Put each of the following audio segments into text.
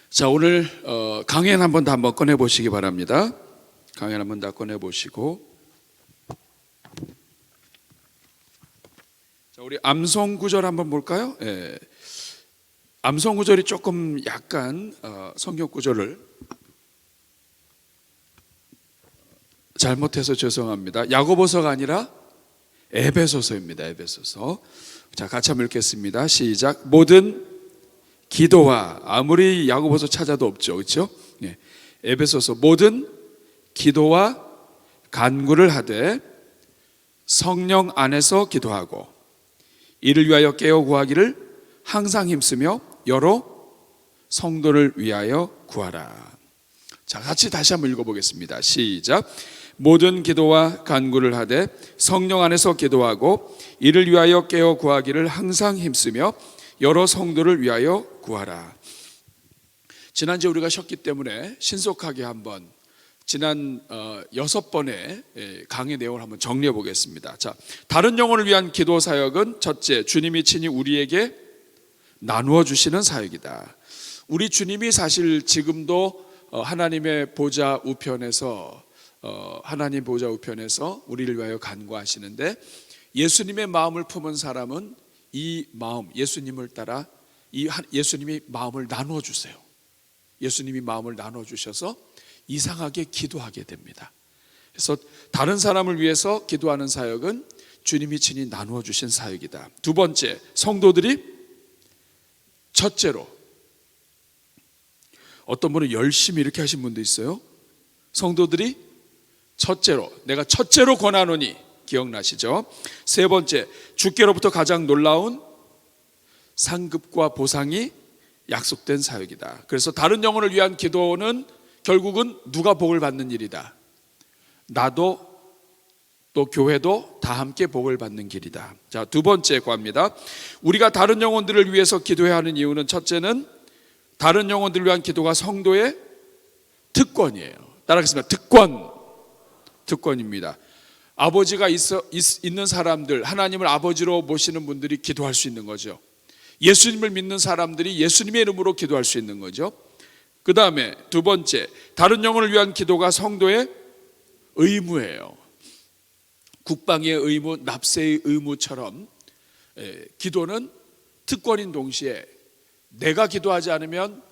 자, 오늘 강연 한번 더 한번 꺼내 보시기 바랍니다. 강연 한번 다 꺼내 보시고, 자, 우리 암송 구절 한번 볼까요? 예. 암송 구절이 조금 약간 성경 구절을 잘못해서 죄송합니다. 야고보서가 아니라 에베소서입니다. 에베소서. 자, 같이 한번 읽겠습니다. 시작. 모든 기도와, 아무리 야고보서 찾아도 없죠, 그렇죠? 네. 에베소서. 모든 기도와 간구를 하되 성령 안에서 기도하고 이를 위하여 깨어 구하기를 항상 힘쓰며 여러 성도를 위하여 구하라. 자, 같이 다시 한번 읽어보겠습니다. 시작. 모든 기도와 간구를 하되 성령 안에서 기도하고 이를 위하여 깨어 구하기를 항상 힘쓰며 여러 성도를 위하여 구하라. 지난주에 우리가 쉬었기 때문에 신속하게 한번 지난 6번의 강의 내용을 한번 정리해 보겠습니다. 자, 다른 영혼을 위한 기도 사역은 첫째, 주님이 친히 우리에게 나누어 주시는 사역이다. 우리 주님이 사실 지금도 하나님의 보좌 우편에서 하나님 보좌 우편에서 우리를 위하여 간구하시는데, 예수님의 마음을 품은 사람은 이 마음, 예수님을 따라 예수님이 마음을 나누어 주세요. 예수님이 마음을 나누어 주셔서 이상하게 기도하게 됩니다. 그래서 다른 사람을 위해서 기도하는 사역은 주님이 친히 나누어 주신 사역이다. 두 번째, 성도들이 첫째로, 어떤 분은 열심히 이렇게 하신 분도 있어요. 성도들이 첫째로, 내가 첫째로 권하노니, 기억나시죠? 세 번째, 주께로부터 가장 놀라운 상급과 보상이 약속된 사역이다. 그래서 다른 영혼을 위한 기도는 결국은 누가 복을 받는 일이다. 나도 또 교회도 다 함께 복을 받는 길이다. 자, 두 번째 과입니다. 우리가 다른 영혼들을 위해서 기도해야 하는 이유는, 첫째는 다른 영혼들을 위한 기도가 성도의 특권이에요. 따라하겠습니다. 특권입니다. 아버지가 있는 사람들, 하나님을 아버지로 모시는 분들이 기도할 수 있는 거죠. 예수님을 믿는 사람들이 예수님의 이름으로 기도할 수 있는 거죠. 그 다음에 두 번째, 다른 영혼을 위한 기도가 성도의 의무예요. 국방의 의무, 납세의 의무처럼 기도는 특권인 동시에 내가 기도하지 않으면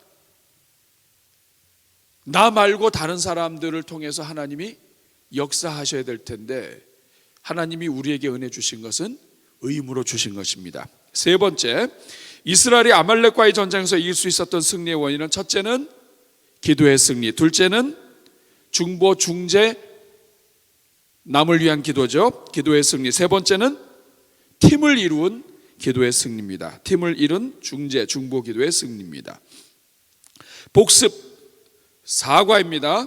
나 말고 다른 사람들을 통해서 하나님이 역사하셔야 될 텐데, 하나님이 우리에게 은혜 주신 것은 의무로 주신 것입니다. 세 번째, 이스라엘이 아말렉과의 전쟁에서 이길 수 있었던 승리의 원인은, 첫째는 기도의 승리, 둘째는 중보 중재 남을 위한 기도죠. 기도의 승리. 세 번째는 팀을 이룬 기도의 승리입니다. 팀을 이룬 중재 중보 기도의 승리입니다. 복습 사과입니다.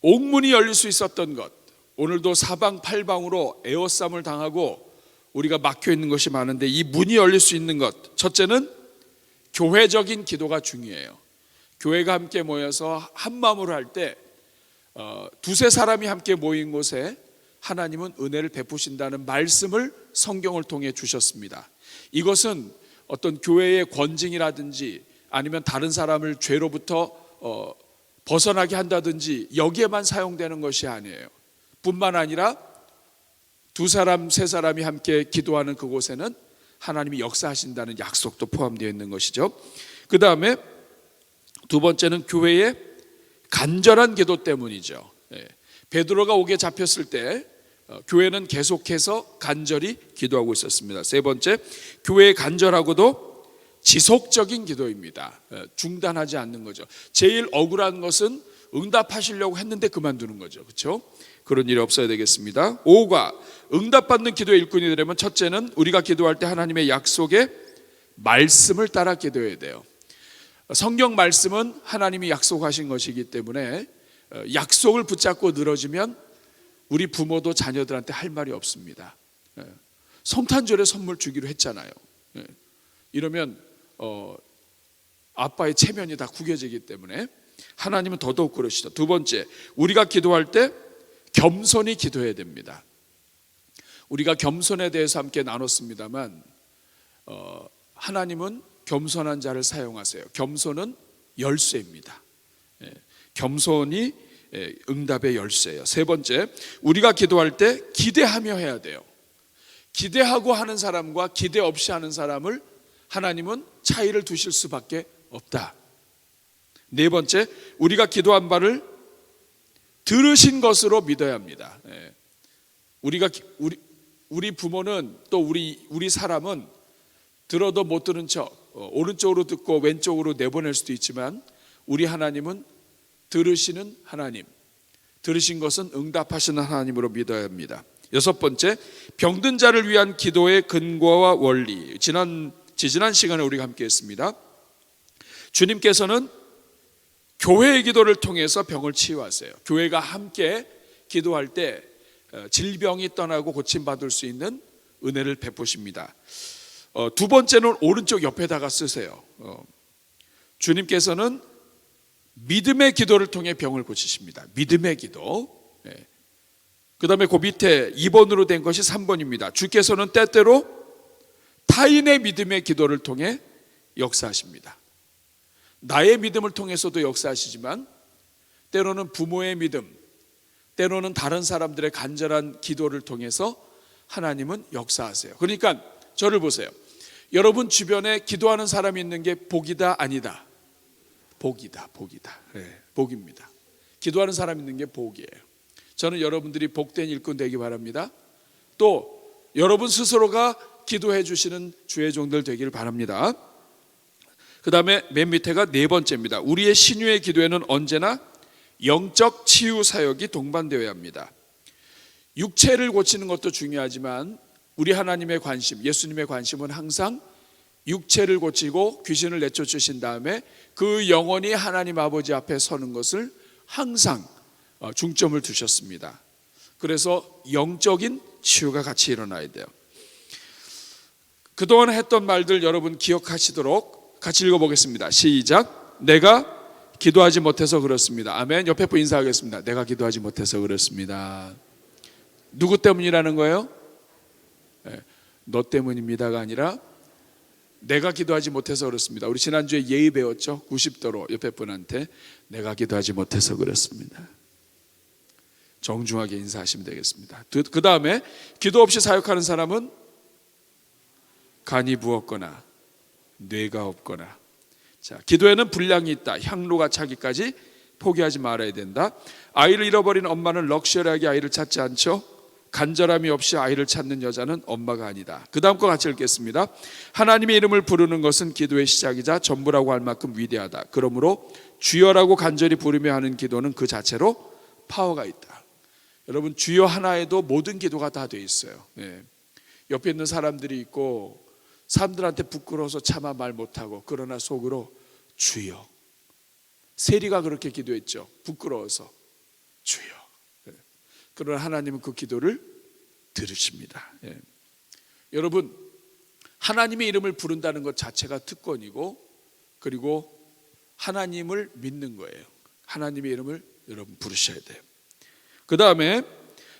옥문이 열릴 수 있었던 것, 오늘도 사방팔방으로 에워싸움을 당하고 우리가 막혀 있는 것이 많은데, 이 문이 열릴 수 있는 것, 첫째는 교회적인 기도가 중요해요. 교회가 함께 모여서 한 마음으로 할 때 두세 사람이 함께 모인 곳에 하나님은 은혜를 베푸신다는 말씀을 성경을 통해 주셨습니다. 이것은 어떤 교회의 권징이라든지 아니면 다른 사람을 죄로부터 벗어나게 한다든지 여기에만 사용되는 것이 아니에요. 뿐만 아니라 두 사람, 세 사람이 함께 기도하는 그곳에는 하나님이 역사하신다는 약속도 포함되어 있는 것이죠. 그 다음에 두 번째는 교회의 간절한 기도 때문이죠. 베드로가 옥에 잡혔을 때 교회는 계속해서 간절히 기도하고 있었습니다. 세 번째, 교회의 간절하고도 지속적인 기도입니다. 중단하지 않는 거죠. 제일 억울한 것은 응답하시려고 했는데 그만두는 거죠. 그렇죠? 그런 일이 없어야 되겠습니다. 5가 응답받는 기도의 일꾼이 되려면, 첫째는 우리가 기도할 때 하나님의 약속의 말씀을 따라 기도해야 돼요. 성경 말씀은 하나님이 약속하신 것이기 때문에 약속을 붙잡고 늘어지면 우리 부모도 자녀들한테 할 말이 없습니다. 성탄절에 선물 주기로 했잖아요. 이러면 아빠의 체면이 다 구겨지기 때문에 하나님은 더더욱 그러시죠. 두 번째, 우리가 기도할 때 겸손히 기도해야 됩니다. 우리가 겸손에 대해서 함께 나눴습니다만 하나님은 겸손한 자를 사용하세요. 겸손은 열쇠입니다. 겸손이 응답의 열쇠예요. 세 번째, 우리가 기도할 때 기대하며 해야 돼요. 기대하고 하는 사람과 기대 없이 하는 사람을 하나님은 차이를 두실 수밖에 없다. 네 번째, 우리가 기도한 바를 들으신 것으로 믿어야 합니다. 우리 부모는 또 우리 사람은 들어도 못 들은 척 오른쪽으로 듣고 왼쪽으로 내보낼 수도 있지만 우리 하나님은 들으시는 하나님, 들으신 것은 응답하시는 하나님으로 믿어야 합니다. 여섯 번째, 병든 자를 위한 기도의 근거와 원리. 지난 시간에 우리가 함께 했습니다. 주님께서는 교회의 기도를 통해서 병을 치유하세요. 교회가 함께 기도할 때 질병이 떠나고 고침받을 수 있는 은혜를 베푸십니다. 두 번째는 오른쪽 옆에다가 쓰세요. 주님께서는 믿음의 기도를 통해 병을 고치십니다. 믿음의 기도. 그 다음에 그 밑에 2번으로 된 것이 3번입니다. 주께서는 때때로 타인의 믿음의 기도를 통해 역사하십니다. 나의 믿음을 통해서도 역사하시지만 때로는 부모의 믿음, 때로는 다른 사람들의 간절한 기도를 통해서 하나님은 역사하세요. 그러니까 저를 보세요. 여러분 주변에 기도하는 사람이 있는 게 복이다 아니다? 복이다. 복입니다. 기도하는 사람이 있는 게 복이에요. 저는 여러분들이 복된 일꾼 되기 바랍니다. 또 여러분 스스로가 기도해 주시는 주의 종들 되기를 바랍니다. 그 다음에 맨 밑에가 네 번째입니다. 우리의 신유의 기도에는 언제나 영적 치유 사역이 동반되어야 합니다. 육체를 고치는 것도 중요하지만 우리 하나님의 관심, 예수님의 관심은 항상 육체를 고치고 귀신을 내쫓으신 다음에 그 영혼이 하나님 아버지 앞에 서는 것을 항상 중점을 두셨습니다. 그래서 영적인 치유가 같이 일어나야 돼요. 그동안 했던 말들 여러분 기억하시도록 같이 읽어보겠습니다. 시작. 내가 기도하지 못해서 그렇습니다. 아멘. 옆에 분 인사하겠습니다. 내가 기도하지 못해서 그렇습니다. 누구 때문이라는 거예요? 너 때문입니다가 아니라 내가 기도하지 못해서 그렇습니다. 우리 지난주에 예의 배웠죠? 90도로 옆에 분한테 내가 기도하지 못해서 그렇습니다. 정중하게 인사하시면 되겠습니다. 그 다음에 기도 없이 사역하는 사람은 간이 부었거나 뇌가 없거나, 자, 기도에는 분량이 있다. 향로가 차기까지 포기하지 말아야 된다. 아이를 잃어버린 엄마는 럭셔리하게 아이를 찾지 않죠. 간절함이 없이 아이를 찾는 여자는 엄마가 아니다. 그 다음 거 같이 읽겠습니다. 하나님의 이름을 부르는 것은 기도의 시작이자 전부라고 할 만큼 위대하다. 그러므로 주여라고 간절히 부르며 하는 기도는 그 자체로 파워가 있다. 여러분, 주여 하나에도 모든 기도가 다 돼 있어요. 옆에 있는 사람들이 있고 사람들한테 부끄러워서 차마 말 못하고 그러나 속으로 주여. 세리가 그렇게 기도했죠. 부끄러워서 주여. 그러나 하나님은 그 기도를 들으십니다. 여러분, 하나님의 이름을 부른다는 것 자체가 특권이고, 그리고 하나님을 믿는 거예요. 하나님의 이름을 여러분 부르셔야 돼요. 그 다음에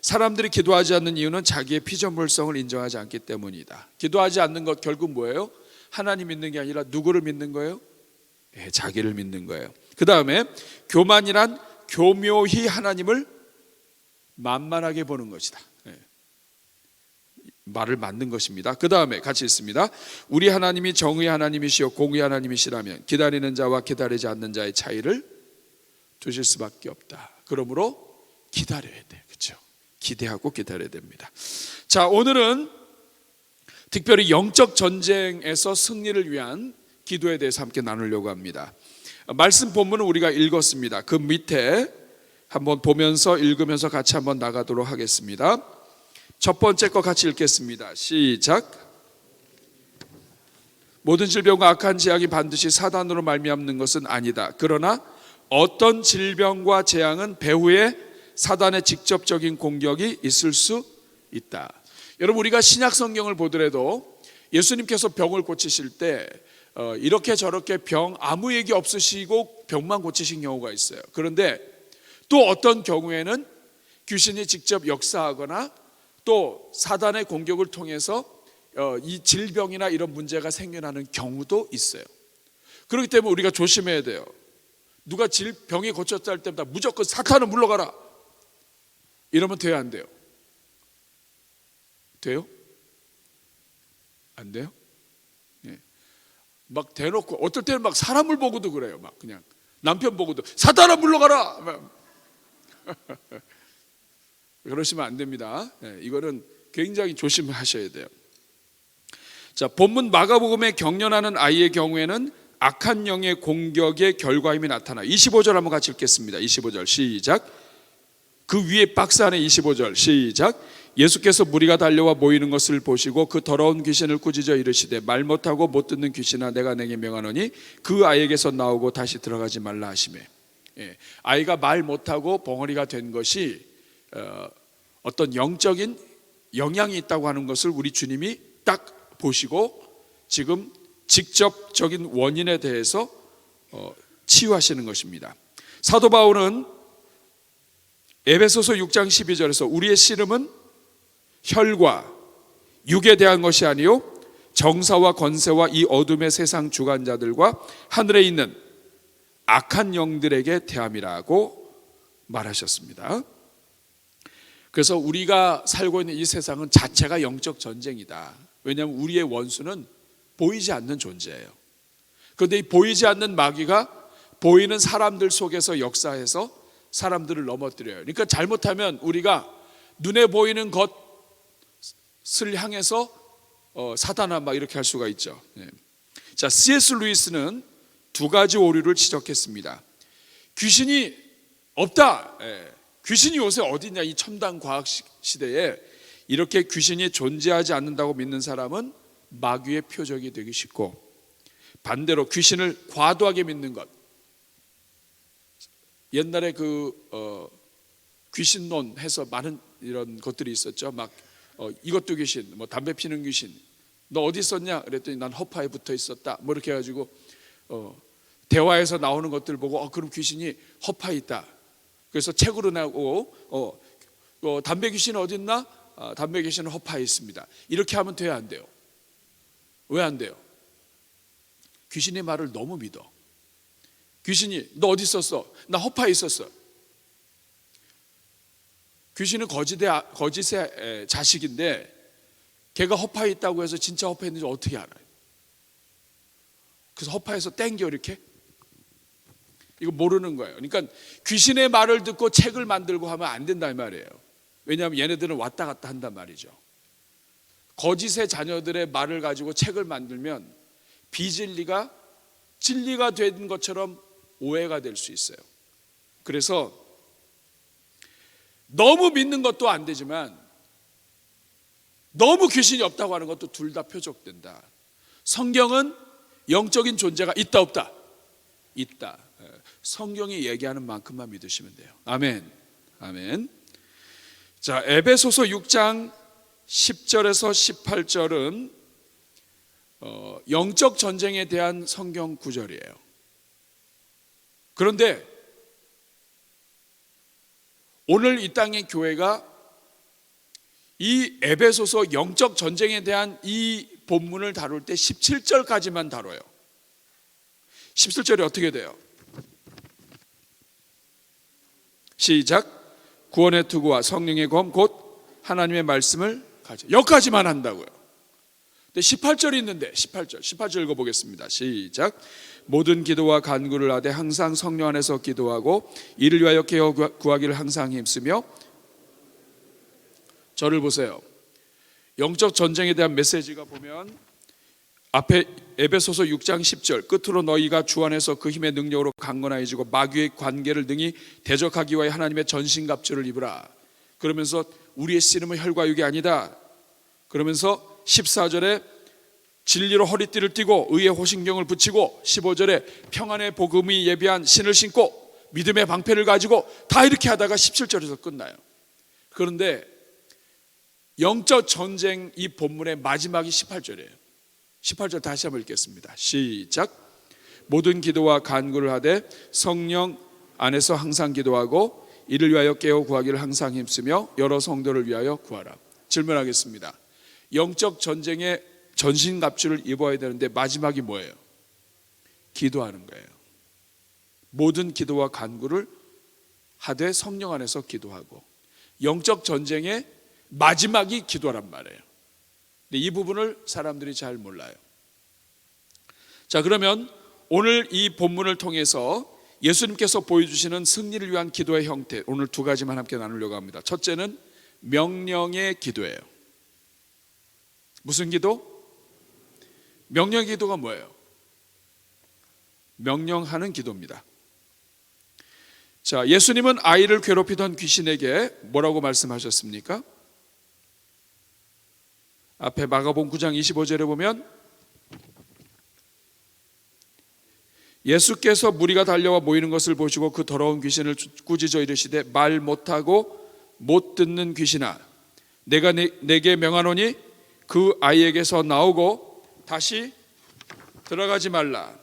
사람들이 기도하지 않는 이유는 자기의 피조물성을 인정하지 않기 때문이다. 기도하지 않는 것 결국 뭐예요? 하나님 믿는 게 아니라 누구를 믿는 거예요? 자기를 믿는 거예요. 그 다음에 교만이란 교묘히 하나님을 만만하게 보는 것이다. 말을 맞는 것입니다. 그 다음에 같이 있습니다. 우리 하나님이 정의 하나님이시요 공의 하나님이시라면 기다리는 자와 기다리지 않는 자의 차이를 두실 수밖에 없다. 그러므로 기다려야 돼. 그렇죠? 기대하고 기다려야 됩니다. 자, 오늘은 특별히 영적 전쟁에서 승리를 위한 기도에 대해서 함께 나누려고 합니다. 말씀 본문은 우리가 읽었습니다. 그 밑에 한번 보면서 읽으면서 같이 한번 나가도록 하겠습니다. 첫 번째 거 같이 읽겠습니다. 시작. 모든 질병과 악한 재앙이 반드시 사단으로 말미암는 것은 아니다. 그러나 어떤 질병과 재앙은 배후에 사단의 직접적인 공격이 있을 수 있다. 여러분, 우리가 신약 성경을 보더라도 예수님께서 병을 고치실 때 이렇게 저렇게 병 아무 얘기 없으시고 병만 고치신 경우가 있어요. 그런데 또 어떤 경우에는 귀신이 직접 역사하거나 또 사단의 공격을 통해서 이 질병이나 이런 문제가 생겨나는 경우도 있어요. 그렇기 때문에 우리가 조심해야 돼요. 누가 병이 고쳤다 할 때마다 무조건 사탄은 물러가라 이러면 돼요, 안 돼요? 돼요? 안 돼요? 네. 막 대놓고 어떨 때는 막 사람을 보고도 그래요. 막 그냥 남편 보고도 사탄아 물러가라. 그러시면 안 됩니다. 네, 이거는 굉장히 조심하셔야 돼요. 자, 본문 마가복음에 경련하는 아이의 경우에는 악한 영의 공격의 결과임이 나타나. 25절 한번 같이 읽겠습니다. 25절 시작. 그 위에 박스 안에 25절 시작. 예수께서 무리가 달려와 모이는 것을 보시고 그 더러운 귀신을 꾸짖어 이르시되 말 못하고 못 듣는 귀신아 내가 내게 명하노니 그 아이에게서 나오고 다시 들어가지 말라 하시매. 예, 아이가 말 못하고 벙어리가 된 것이 어떤 영적인 영향이 있다고 하는 것을 우리 주님이 딱 보시고 지금 직접적인 원인에 대해서 치유하시는 것입니다. 사도 바울은 에베소서 6장 12절에서 우리의 씨름은 혈과 육에 대한 것이 아니요 정사와 권세와 이 어둠의 세상 주관자들과 하늘에 있는 악한 영들에게 대함이라고 말하셨습니다. 그래서 우리가 살고 있는 이 세상은 자체가 영적 전쟁이다. 왜냐하면 우리의 원수는 보이지 않는 존재예요. 그런데 이 보이지 않는 마귀가 보이는 사람들 속에서 역사해서 사람들을 넘어뜨려요. 그러니까 잘못하면 우리가 눈에 보이는 것을 향해서 사단아 막 이렇게 할 수가 있죠. 자, C.S. 루이스는 두 가지 오류를 지적했습니다. 귀신이 없다. 귀신이 요새 어디 있냐, 이 첨단 과학 시대에 이렇게 귀신이 존재하지 않는다고 믿는 사람은 마귀의 표적이 되기 쉽고, 반대로 귀신을 과도하게 믿는 것, 옛날에 귀신론 해서 많은 이런 것들이 있었죠. 막 이것도 귀신, 뭐 담배 피는 귀신, 너 어디 있었냐 그랬더니 난 허파에 붙어 있었다, 뭐 이렇게 해가지고 대화에서 나오는 것들 보고 그럼 귀신이 허파에 있다. 그래서 책으로 나오고 담배 귀신 어디 있나? 담배 귀신은 허파에 있습니다. 이렇게 하면 돼야 안 돼요? 왜 안 돼요? 귀신의 말을 너무 믿어. 귀신이 너 어디 있었어? 나 허파에 있었어. 귀신은 거짓의 자식인데 걔가 허파에 있다고 해서 진짜 허파에 있는지 어떻게 알아요? 그래서 허파에서 땡겨 이렇게? 이거 모르는 거예요. 그러니까 귀신의 말을 듣고 책을 만들고 하면 안 된다 이 말이에요. 왜냐하면 얘네들은 왔다 갔다 한단 말이죠. 거짓의 자녀들의 말을 가지고 책을 만들면 비진리가 진리가 된 것처럼 오해가 될 수 있어요. 그래서 너무 믿는 것도 안 되지만 너무 귀신이 없다고 하는 것도 둘 다 표적된다. 성경은 영적인 존재가 있다 없다? 있다. 성경이 얘기하는 만큼만 믿으시면 돼요. 아멘. 아멘. 자, 에베소서 6장 10절에서 18절은 영적 전쟁에 대한 성경 구절이에요. 그런데 오늘 이 땅의 교회가 이 에베소서 영적 전쟁에 대한 이 본문을 다룰 때 17절까지만 다뤄요. 17절이 어떻게 돼요? 시작. 구원의 투구와 성령의 검 곧 하나님의 말씀을 가져. 여기까지만 한다고요. 근데 18절이 있는데 18절 읽어보겠습니다. 시작. 모든 기도와 간구를 하되 항상 성령 안에서 기도하고 이를 위하여 깨어 구하기를 항상 힘쓰며. 저를 보세요. 영적 전쟁에 대한 메시지가 보면 앞에 에베소서 6장 10절 끝으로 너희가 주 안에서 그 힘의 능력으로 강건하여지고 마귀의 관계를 능히 대적하기 위하여 하나님의 전신갑주를 입으라. 그러면서 우리의 씨름은 혈과 육이 아니다. 그러면서 14절에 진리로 허리띠를 띠고 의의 호신경을 붙이고 15절에 평안의 복음이 예비한 신을 신고 믿음의 방패를 가지고 다 이렇게 하다가 17절에서 끝나요. 그런데 영적 전쟁 이 본문의 마지막이 18절이에요. 18절 다시 한번 읽겠습니다. 시작. 모든 기도와 간구를 하되 성령 안에서 항상 기도하고 이를 위하여 깨어 구하기를 항상 힘쓰며 여러 성도를 위하여 구하라. 질문하겠습니다. 영적 전쟁에 전신갑주를 입어야 되는데 마지막이 뭐예요? 기도하는 거예요. 모든 기도와 간구를 하되 성령 안에서 기도하고, 영적 전쟁의 마지막이 기도란 말이에요. 근데 이 부분을 사람들이 잘 몰라요. 자, 그러면 오늘 이 본문을 통해서 예수님께서 보여주시는 승리를 위한 기도의 형태, 오늘 두 가지만 함께 나누려고 합니다. 첫째는 명령의 기도예요. 무슨 기도? 명령의 기도가 뭐예요? 명령하는 기도입니다. 자, 예수님은 아이를 괴롭히던 귀신에게 뭐라고 말씀하셨습니까? 앞에 마가복음 9장 25절에 보면 예수께서 무리가 달려와 모이는 것을 보시고 그 더러운 귀신을 꾸짖어 이르시되 말 못하고 못 듣는 귀신아, 내가 내게 명하노니 그 아이에게서 나오고 다시 들어가지 말라.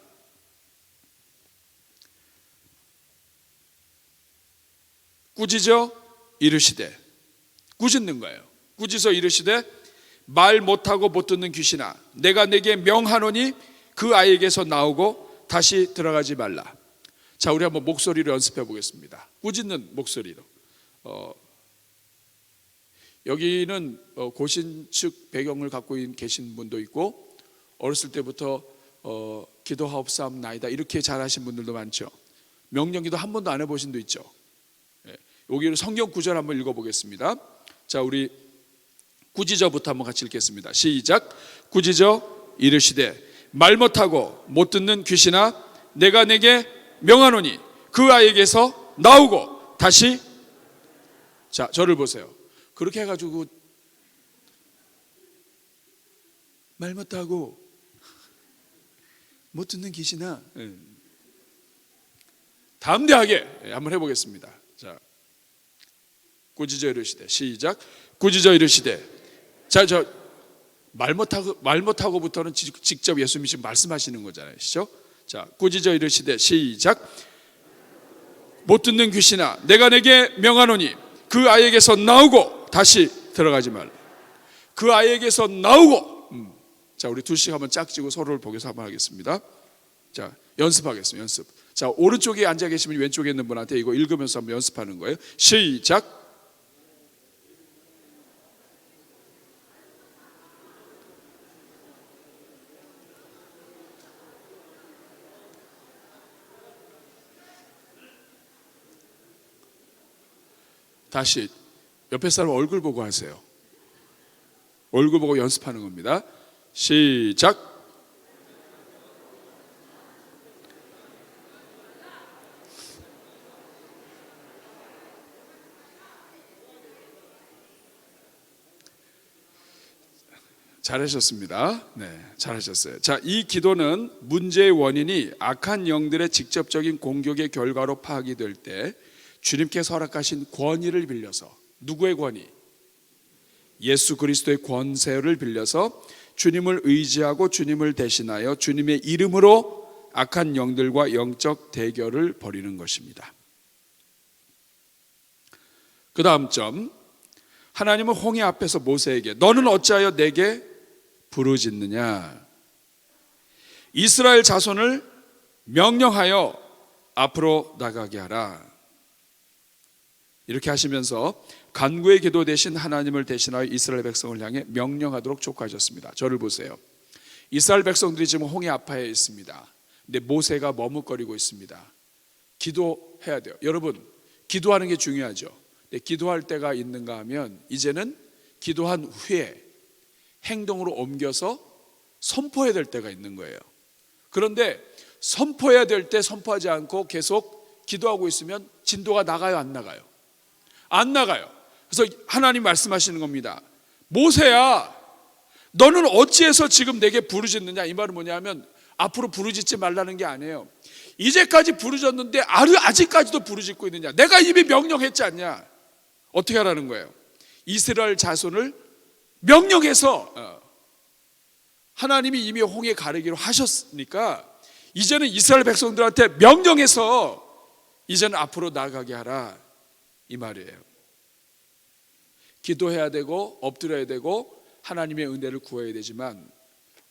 꾸짖어 이르시되, 꾸짖는 거예요. 꾸짖어 이르시되 말 못하고 못 듣는 귀신아, 내가 내게 명하노니 그 아이에게서 나오고 다시 들어가지 말라. 자, 우리 한번 목소리로 연습해 보겠습니다. 꾸짖는 목소리로. 여기는 고신축 배경을 갖고 계신 분도 있고, 어렸을 때부터 기도하옵사옵나이다 이렇게 잘하신 분들도 많죠. 명령기도 한 번도 안 해보신 분도 있죠. 여기를 성경 구절 한번 읽어보겠습니다. 자, 우리 꾸짖어부터 한번 같이 읽겠습니다. 시작. 꾸짖어 이르시되 말 못하고 못 듣는 귀신아, 내가 내게 명하노니 그 아이에게서 나오고 다시. 자, 저를 보세요. 그렇게 해가지고 말 못하고 못 듣는 귀신아, 담대하게 한번 해보겠습니다. 자, 꾸짖어 이르시되, 시작. 꾸짖어 이르시되. 자, 말 못하고부터는 직접 예수님이 지금 말씀하시는 거잖아요. 그렇죠? 자, 꾸짖어 이르시되, 시작. 못 듣는 귀신아, 내가 내게 명하노니 그 아이에게서 나오고 다시 들어가지 말라. 그 아이에게서 나오고. 자, 우리 둘씩 한번 짝지고 서로를 보면서 한번 하겠습니다. 자, 연습하겠습니다. 연습. 자, 오른쪽에 앉아 계시면 왼쪽에 있는 분한테 이거 읽으면서 한번 연습하는 거예요. 시작. 다시 옆에 사람 얼굴 보고 하세요. 얼굴 보고 연습하는 겁니다. 시작. 잘하셨습니다. 네, 잘하셨어요. 자, 이 기도는 문제의 원인이 악한 영들의 직접적인 공격의 결과로 파악이 될 때 주님께서 허락하신 권위를 빌려서, 누구의 권위? 예수 그리스도의 권세를 빌려서 주님을 의지하고 주님을 대신하여 주님의 이름으로 악한 영들과 영적 대결을 벌이는 것입니다. 그 다음 점, 하나님은 홍해 앞에서 모세에게 너는 어찌하여 내게 부르짖느냐, 이스라엘 자손을 명령하여 앞으로 나가게 하라. 이렇게 하시면서 간구의 기도 대신 하나님을 대신하여 이스라엘 백성을 향해 명령하도록 촉구하셨습니다. 저를 보세요. 이스라엘 백성들이 지금 홍해 아파에 있습니다. 근데 모세가 머뭇거리고 있습니다. 기도해야 돼요. 여러분, 기도하는 게 중요하죠. 근데 기도할 때가 있는가 하면 이제는 기도한 후에 행동으로 옮겨서 선포해야 될 때가 있는 거예요. 그런데 선포해야 될 때 선포하지 않고 계속 기도하고 있으면 진도가 나가요, 안 나가요? 안 나가요. 그래서 하나님 말씀하시는 겁니다. 모세야, 너는 어찌해서 지금 내게 부르짖느냐. 이 말은 뭐냐면 앞으로 부르짖지 말라는 게 아니에요. 이제까지 부르짖었는데 아직까지도 부르짖고 있느냐. 내가 이미 명령했지 않냐. 어떻게 하라는 거예요? 이스라엘 자손을 명령해서, 하나님이 이미 홍해 가르기로 하셨으니까 이제는 이스라엘 백성들한테 명령해서 이제는 앞으로 나아가게 하라, 이 말이에요. 기도해야 되고 엎드려야 되고 하나님의 은혜를 구해야 되지만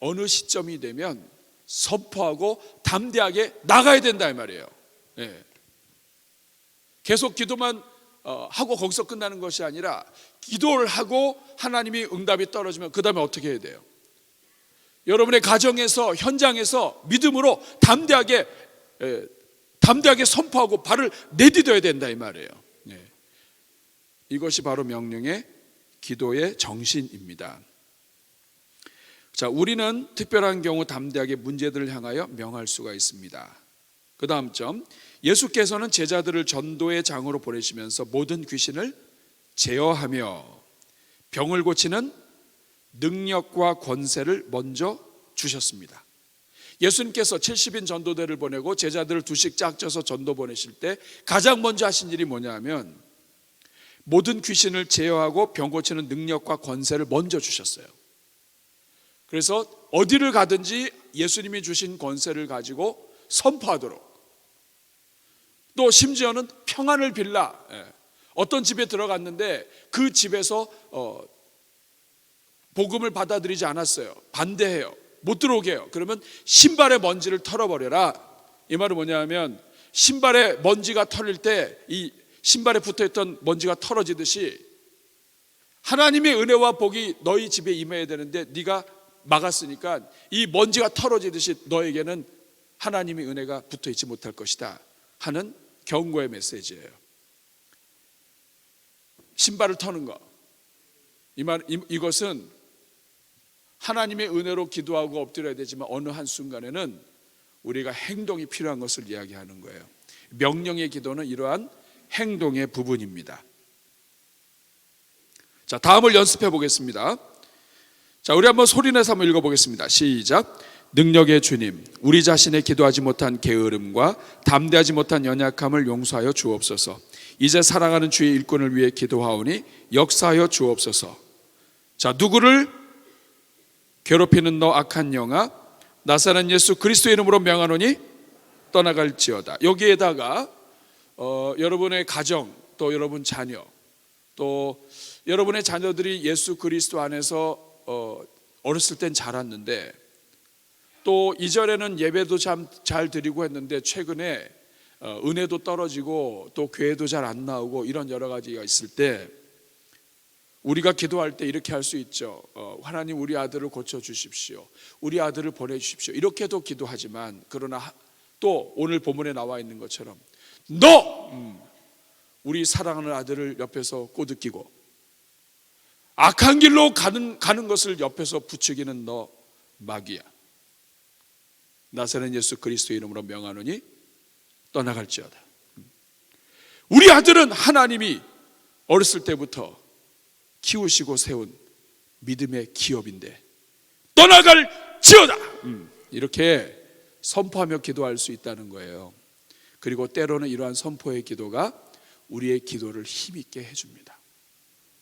어느 시점이 되면 선포하고 담대하게 나가야 된다, 이 말이에요. 예. 계속 기도만 하고 거기서 끝나는 것이 아니라 기도를 하고 하나님이 응답이 떨어지면 그 다음에 어떻게 해야 돼요? 여러분의 가정에서, 현장에서 믿음으로 담대하게 선포하고 발을 내디뎌야 된다 이 말이에요. 이것이 바로 명령의 기도의 정신입니다. 자, 우리는 특별한 경우 담대하게 문제들을 향하여 명할 수가 있습니다. 그 다음 점, 예수께서는 제자들을 전도의 장으로 보내시면서 모든 귀신을 제어하며 병을 고치는 능력과 권세를 먼저 주셨습니다. 예수님께서 70인 전도대를 보내고 제자들을 두씩 짝져서 전도 보내실 때 가장 먼저 하신 일이 뭐냐면 모든 귀신을 제어하고 병 고치는 능력과 권세를 먼저 주셨어요. 그래서 어디를 가든지 예수님이 주신 권세를 가지고 선포하도록, 또 심지어는 평안을 빌라, 어떤 집에 들어갔는데 그 집에서 복음을 받아들이지 않았어요. 반대해요. 못 들어오게 해요. 그러면 신발의 먼지를 털어버려라. 이 말은 뭐냐면 신발에 먼지가 털릴 때 이 신발에 붙어있던 먼지가 털어지듯이 하나님의 은혜와 복이 너희 집에 임해야 되는데 네가 막았으니까 이 먼지가 털어지듯이 너에게는 하나님의 은혜가 붙어있지 못할 것이다 하는 경고의 메시지예요. 신발을 터는 거, 이것은 하나님의 은혜로 기도하고 엎드려야 되지만 어느 한순간에는 우리가 행동이 필요한 것을 이야기하는 거예요. 명령의 기도는 이러한 행동의 부분입니다. 자, 다음을 연습해 보겠습니다. 자, 우리 한번 소리내서 한번 읽어보겠습니다. 시작. 능력의 주님, 우리 자신의 기도하지 못한 게으름과 담대하지 못한 연약함을 용서하여 주옵소서. 이제 사랑하는 주의 일꾼을 위해 기도하오니 역사하여 주옵소서. 자, 누구를 괴롭히는 너 악한 영아, 나사렛 예수 그리스도의 이름으로 명하노니 떠나갈지어다. 여기에다가 여러분의 가정, 또 여러분 자녀, 또 여러분의 자녀들이 예수 그리스도 안에서 어렸을 땐 자랐는데 또 이전에는 예배도 참 잘 드리고 했는데 최근에 은혜도 떨어지고 또 교회도 잘 안 나오고 이런 여러 가지가 있을 때 우리가 기도할 때 이렇게 할 수 있죠. 하나님 우리 아들을 고쳐주십시오. 우리 아들을 보내주십시오. 이렇게도 기도하지만 그러나 또 오늘 본문에 나와 있는 것처럼 우리 사랑하는 아들을 옆에서 꼬드기고 악한 길로 가는 것을 옆에서 부추기는 너 마귀야. 나사렛 예수 그리스도의 이름으로 명하노니 떠나갈지어다. 우리 아들은 하나님이 어렸을 때부터 키우시고 세운 믿음의 기업인데 떠나갈지어다. 이렇게 선포하며 기도할 수 있다는 거예요. 그리고 때로는 이러한 선포의 기도가 우리의 기도를 힘있게 해줍니다.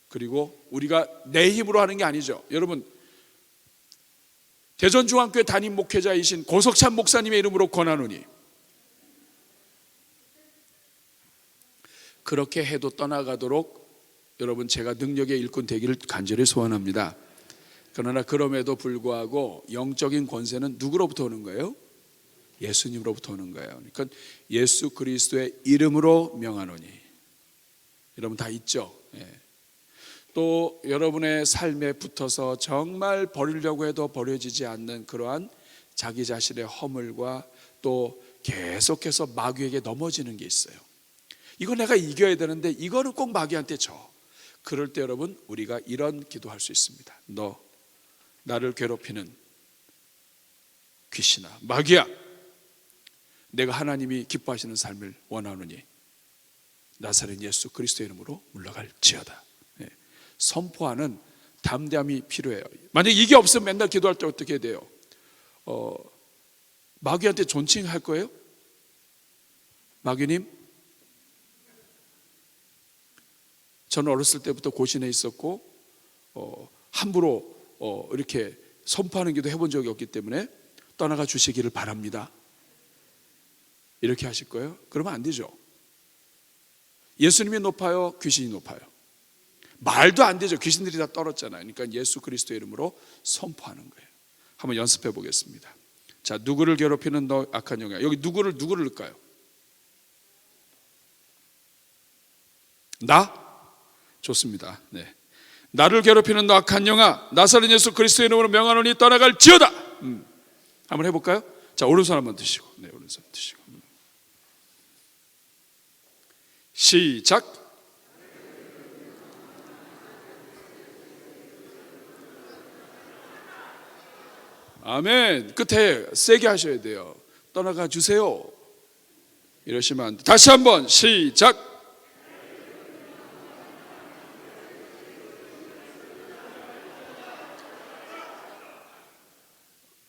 그리고 우리가 내 힘으로 하는 게 아니죠. 여러분, 대전중앙교회 담임 목회자이신 고석찬 목사님의 이름으로 권하노니 그렇게 해도 떠나가도록 여러분 제가 능력의 일꾼 되기를 간절히 소원합니다. 그러나 그럼에도 불구하고 영적인 권세는 누구로부터 오는 거예요? 예수님으로부터 오는 거예요. 그러니까 예수 그리스도의 이름으로 명하노니, 여러분 다 있죠? 또 여러분의 삶에 붙어서 정말 버리려고 해도 버려지지 않는 그러한 자기 자신의 허물과 또 계속해서 마귀에게 넘어지는 게 있어요. 이거 내가 이겨야 되는데 이거는 꼭 마귀한테 져. 그럴 때 여러분 우리가 이런 기도할 수 있습니다. 너 나를 괴롭히는 귀신아, 마귀야, 내가 하나님이 기뻐하시는 삶을 원하노니 나사렛 예수 그리스도의 이름으로 물러갈지어다. 선포하는 담대함이 필요해요. 만약 이게 없으면 맨날 기도할 때 어떻게 돼요? 마귀한테 존칭할 거예요? 마귀님, 저는 어렸을 때부터 고신에 있었고 함부로 이렇게 선포하는 기도 해본 적이 없기 때문에 떠나가 주시기를 바랍니다. 이렇게 하실 거예요? 그러면 안 되죠. 예수님이 높아요? 귀신이 높아요? 말도 안 되죠. 귀신들이 다 떨었잖아요. 그러니까 예수 그리스도의 이름으로 선포하는 거예요. 한번 연습해 보겠습니다. 자, 누구를 괴롭히는 너 악한 영이야. 여기 누구를 넣을까요? 나? 좋습니다. 네. 나를 괴롭히는 너 악한 영아, 나사렛 예수 그리스도의 이름으로 명하노니 떠나갈지어다. 한번 해볼까요? 자, 오른손 한번 드시고, 네, 오른손 드시고. 시작. 아멘. 끝에 세게 하셔야 돼요. 떠나가 주세요. 이러시면 안 돼. 다시 한번 시작.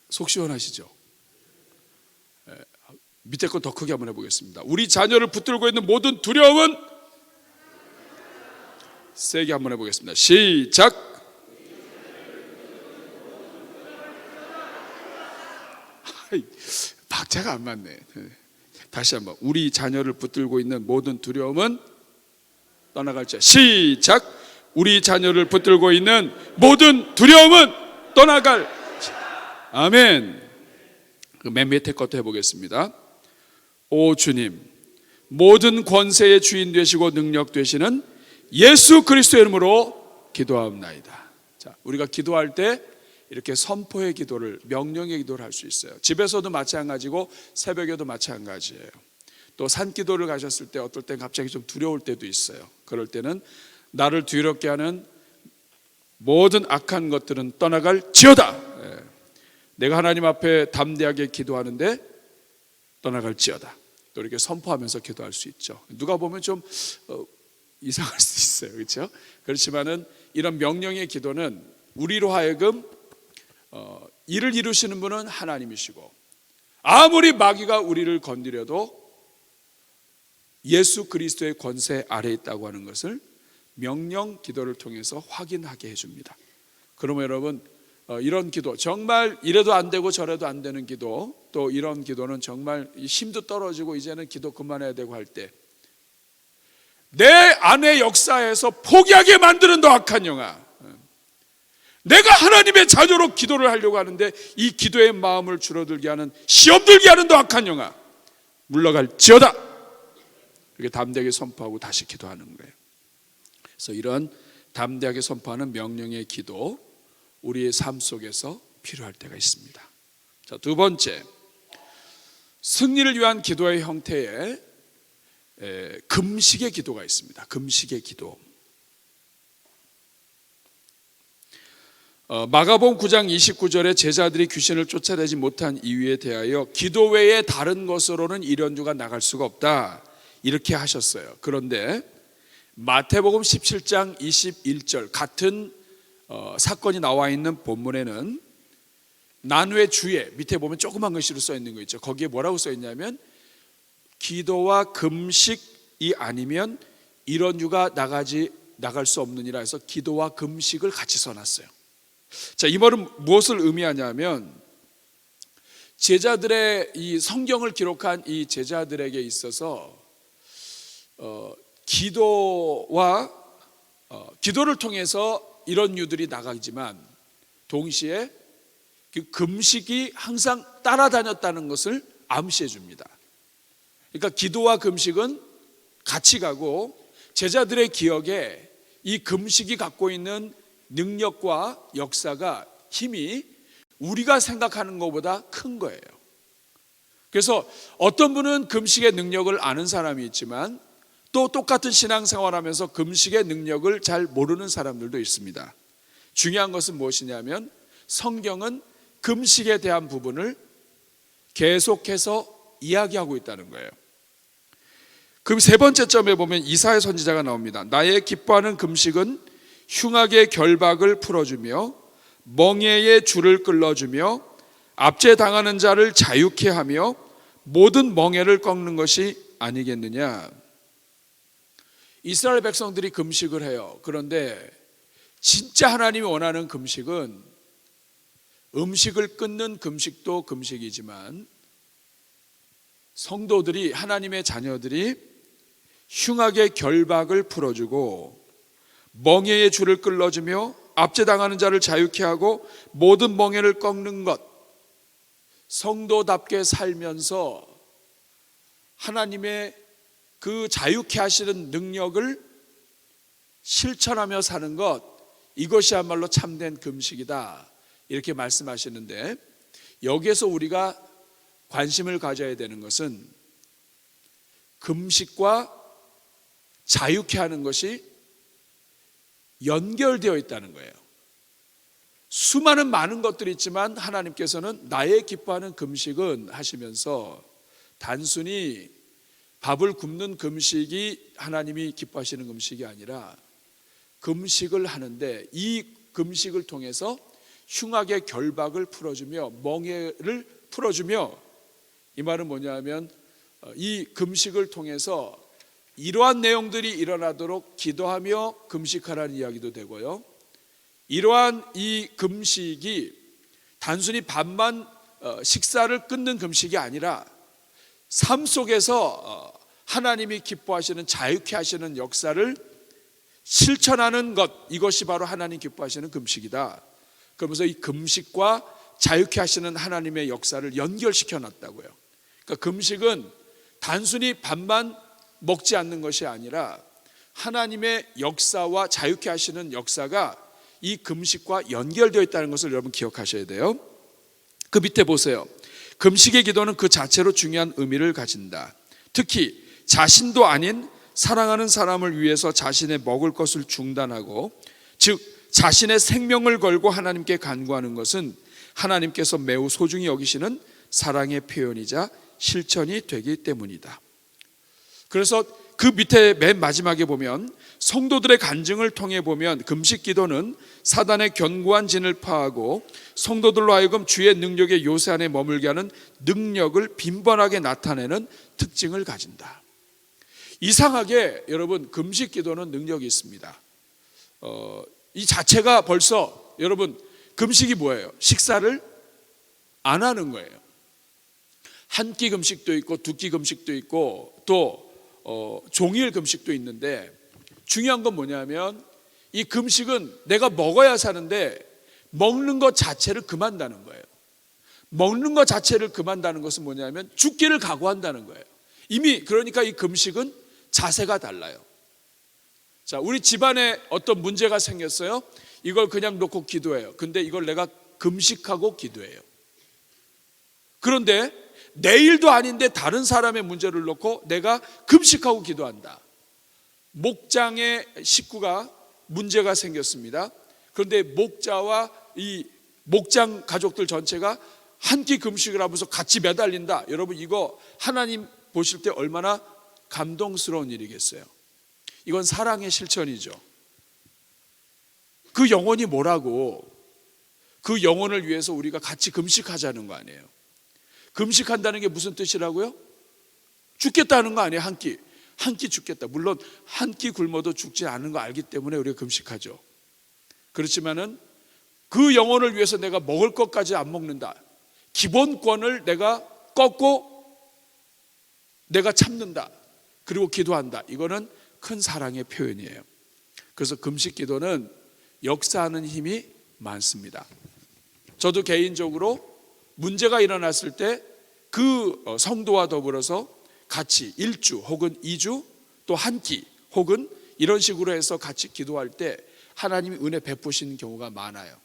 속 시원하시죠? 밑에 거 더 크게 한번 해보겠습니다. 우리 자녀를 붙들고 있는 모든 두려움은, 세게 한번 해보겠습니다. 시작. 박자가 안 맞네. 다시 한번. 우리 자녀를 붙들고 있는 모든 두려움은 떠나갈지어다. 시작. 우리 자녀를 붙들고 있는 모든 두려움은 떠나갈. 아멘. 그 맨 밑에 것도 해보겠습니다. 오 주님, 모든 권세의 주인 되시고 능력 되시는 예수 그리스도의 이름으로 기도하옵나이다. 자, 우리가 기도할 때 이렇게 선포의 기도를, 명령의 기도를 할 수 있어요. 집에서도 마찬가지고 새벽에도 마찬가지예요. 또 산기도를 가셨을 때 어떨 땐 갑자기 좀 두려울 때도 있어요. 그럴 때는 나를 두렵게 하는 모든 악한 것들은 떠나갈지어다. 내가 하나님 앞에 담대하게 기도하는데 떠나갈지어다. 또 이렇게 선포하면서 기도할 수 있죠. 누가 보면 좀 이상할 수 있어요. 그렇죠? 그렇지만은 이런 명령의 기도는 우리로 하여금 일을 이루시는 분은 하나님이시고, 아무리 마귀가 우리를 건드려도 예수 그리스도의 권세 아래에 있다고 하는 것을 명령 기도를 통해서 확인하게 해줍니다. 그러면 여러분, 이런 기도, 정말 이래도 안 되고 저래도 안 되는 기도, 또 이런 기도는 정말 힘도 떨어지고 이제는 기도 그만해야 되고 할 때, 내 안의 역사에서 포기하게 만드는 너 악한 영아, 내가 하나님의 자녀로 기도를 하려고 하는데 이 기도의 마음을 줄어들게 하는, 시험 들게 하는 너 악한 영아, 물러갈지어다. 이렇게 담대하게 선포하고 다시 기도하는 거예요. 그래서 이런 담대하게 선포하는 명령의 기도, 우리의 삶 속에서 필요할 때가 있습니다. 자, 두 번째, 승리를 위한 기도의 형태에 금식의 기도가 있습니다. 금식의 기도. 마가복음 9장 29절에 제자들이 귀신을 쫓아내지 못한 이유에 대하여 기도 외에 다른 것으로는 이련주가 나갈 수가 없다, 이렇게 하셨어요. 그런데 마태복음 17장 21절 같은 사건이 나와 있는 본문에는 난후의 주에 밑에 보면 조그만 글씨로 써 있는 거 있죠. 거기에 뭐라고 써 있냐면 기도와 금식이 아니면 이런주가 나갈 수 없느니라 해서 기도와 금식을 같이 써놨어요. 자, 이 말은 무엇을 의미하냐면 제자들의 이 성경을 기록한 이 제자들에게 있어서 기도를 통해서 이런 유들이 나가지만 동시에 그 금식이 항상 따라다녔다는 것을 암시해 줍니다. 그러니까 기도와 금식은 같이 가고 제자들의 기억에 이 금식이 갖고 있는 능력과 역사가, 힘이 우리가 생각하는 것보다 큰 거예요. 그래서 어떤 분은 금식의 능력을 아는 사람이 있지만 또 똑같은 신앙생활하면서 금식의 능력을 잘 모르는 사람들도 있습니다. 중요한 것은 무엇이냐면 성경은 금식에 대한 부분을 계속해서 이야기하고 있다는 거예요. 그 세 번째 점에 보면 이사야 선지자가 나옵니다. 나의 기뻐하는 금식은 흉악의 결박을 풀어주며 멍에의 줄을 끌어주며 압제당하는 자를 자유케 하며 모든 멍에를 꺾는 것이 아니겠느냐. 이스라엘 백성들이 금식을 해요. 그런데 진짜 하나님이 원하는 금식은 음식을 끊는 금식도 금식이지만 성도들이, 하나님의 자녀들이 흉악의 결박을 풀어주고 멍에의 줄을 끌어주며 압제당하는 자를 자유케 하고 모든 멍에를 꺾는 것, 성도답게 살면서 하나님의 그 자유케 하시는 능력을 실천하며 사는 것, 이것이야말로 참된 금식이다, 이렇게 말씀하시는데, 여기에서 우리가 관심을 가져야 되는 것은 금식과 자유케 하는 것이 연결되어 있다는 거예요. 수많은 많은 것들이 있지만 하나님께서는 나의 기뻐하는 금식은 하시면서 단순히 밥을 굶는 금식이 하나님이 기뻐하시는 금식이 아니라 금식을 하는데 이 금식을 통해서 흉악의 결박을 풀어주며 멍에를 풀어주며, 이 말은 뭐냐면 이 금식을 통해서 이러한 내용들이 일어나도록 기도하며 금식하라는 이야기도 되고요, 이러한 이 금식이 단순히 밥만 식사를 끊는 금식이 아니라 삶 속에서 하나님이 기뻐하시는 자유케 하시는 역사를 실천하는 것, 이것이 바로 하나님 기뻐하시는 금식이다. 그러면서 이 금식과 자유케 하시는 하나님의 역사를 연결시켜 놨다고요. 그러니까 금식은 단순히 밥만 먹지 않는 것이 아니라 하나님의 역사와 자유케 하시는 역사가 이 금식과 연결되어 있다는 것을 여러분 기억하셔야 돼요. 그 밑에 보세요. 금식의 기도는 그 자체로 중요한 의미를 가진다. 특히 자신도 아닌 사랑하는 사람을 위해서 자신의 먹을 것을 중단하고, 즉 자신의 생명을 걸고 하나님께 간구하는 것은 하나님께서 매우 소중히 여기시는 사랑의 표현이자 실천이 되기 때문이다. 그래서 그 밑에 맨 마지막에 보면 성도들의 간증을 통해 보면 금식 기도는 사단의 견고한 진을 파하고 성도들로 하여금 주의 능력의 요새 안에 머물게 하는 능력을 빈번하게 나타내는 특징을 가진다. 이상하게 여러분, 금식 기도는 능력이 있습니다. 이 자체가 벌써, 여러분, 금식이 뭐예요? 식사를 안 하는 거예요. 한 끼 금식도 있고 두 끼 금식도 있고 또 종일 금식도 있는데, 중요한 건 뭐냐면 이 금식은 내가 먹어야 사는데 먹는 것 자체를 금한다는 거예요. 먹는 것 자체를 금한다는 것은 뭐냐면 죽기를 각오한다는 거예요. 이미 그러니까 이 금식은 자세가 달라요. 자, 우리 집안에 어떤 문제가 생겼어요. 이걸 그냥 놓고 기도해요. 근데 이걸 내가 금식하고 기도해요. 그런데 내일도 아닌데 다른 사람의 문제를 놓고 내가 금식하고 기도한다. 목장의 식구가 문제가 생겼습니다. 그런데 목자와 이 목장 가족들 전체가 한 끼 금식을 하면서 같이 매달린다. 여러분, 이거 하나님 보실 때 얼마나 감동스러운 일이겠어요. 이건 사랑의 실천이죠. 그 영혼이 뭐라고, 그 영혼을 위해서 우리가 같이 금식하자는 거 아니에요. 금식한다는 게 무슨 뜻이라고요? 죽겠다는 거 아니에요. 한 끼 죽겠다. 물론 한 끼 굶어도 죽지 않은 거 알기 때문에 우리가 금식하죠. 그렇지만은 그 영혼을 위해서 내가 먹을 것까지 안 먹는다. 기본권을 내가 꺾고 내가 참는다. 그리고 기도한다. 이거는 큰 사랑의 표현이에요. 그래서 금식 기도는 역사하는 힘이 많습니다. 저도 개인적으로 문제가 일어났을 때 그 성도와 더불어서 같이 1주 혹은 2주 또 한 끼 혹은 이런 식으로 해서 같이 기도할 때 하나님이 은혜 베푸시는 경우가 많아요.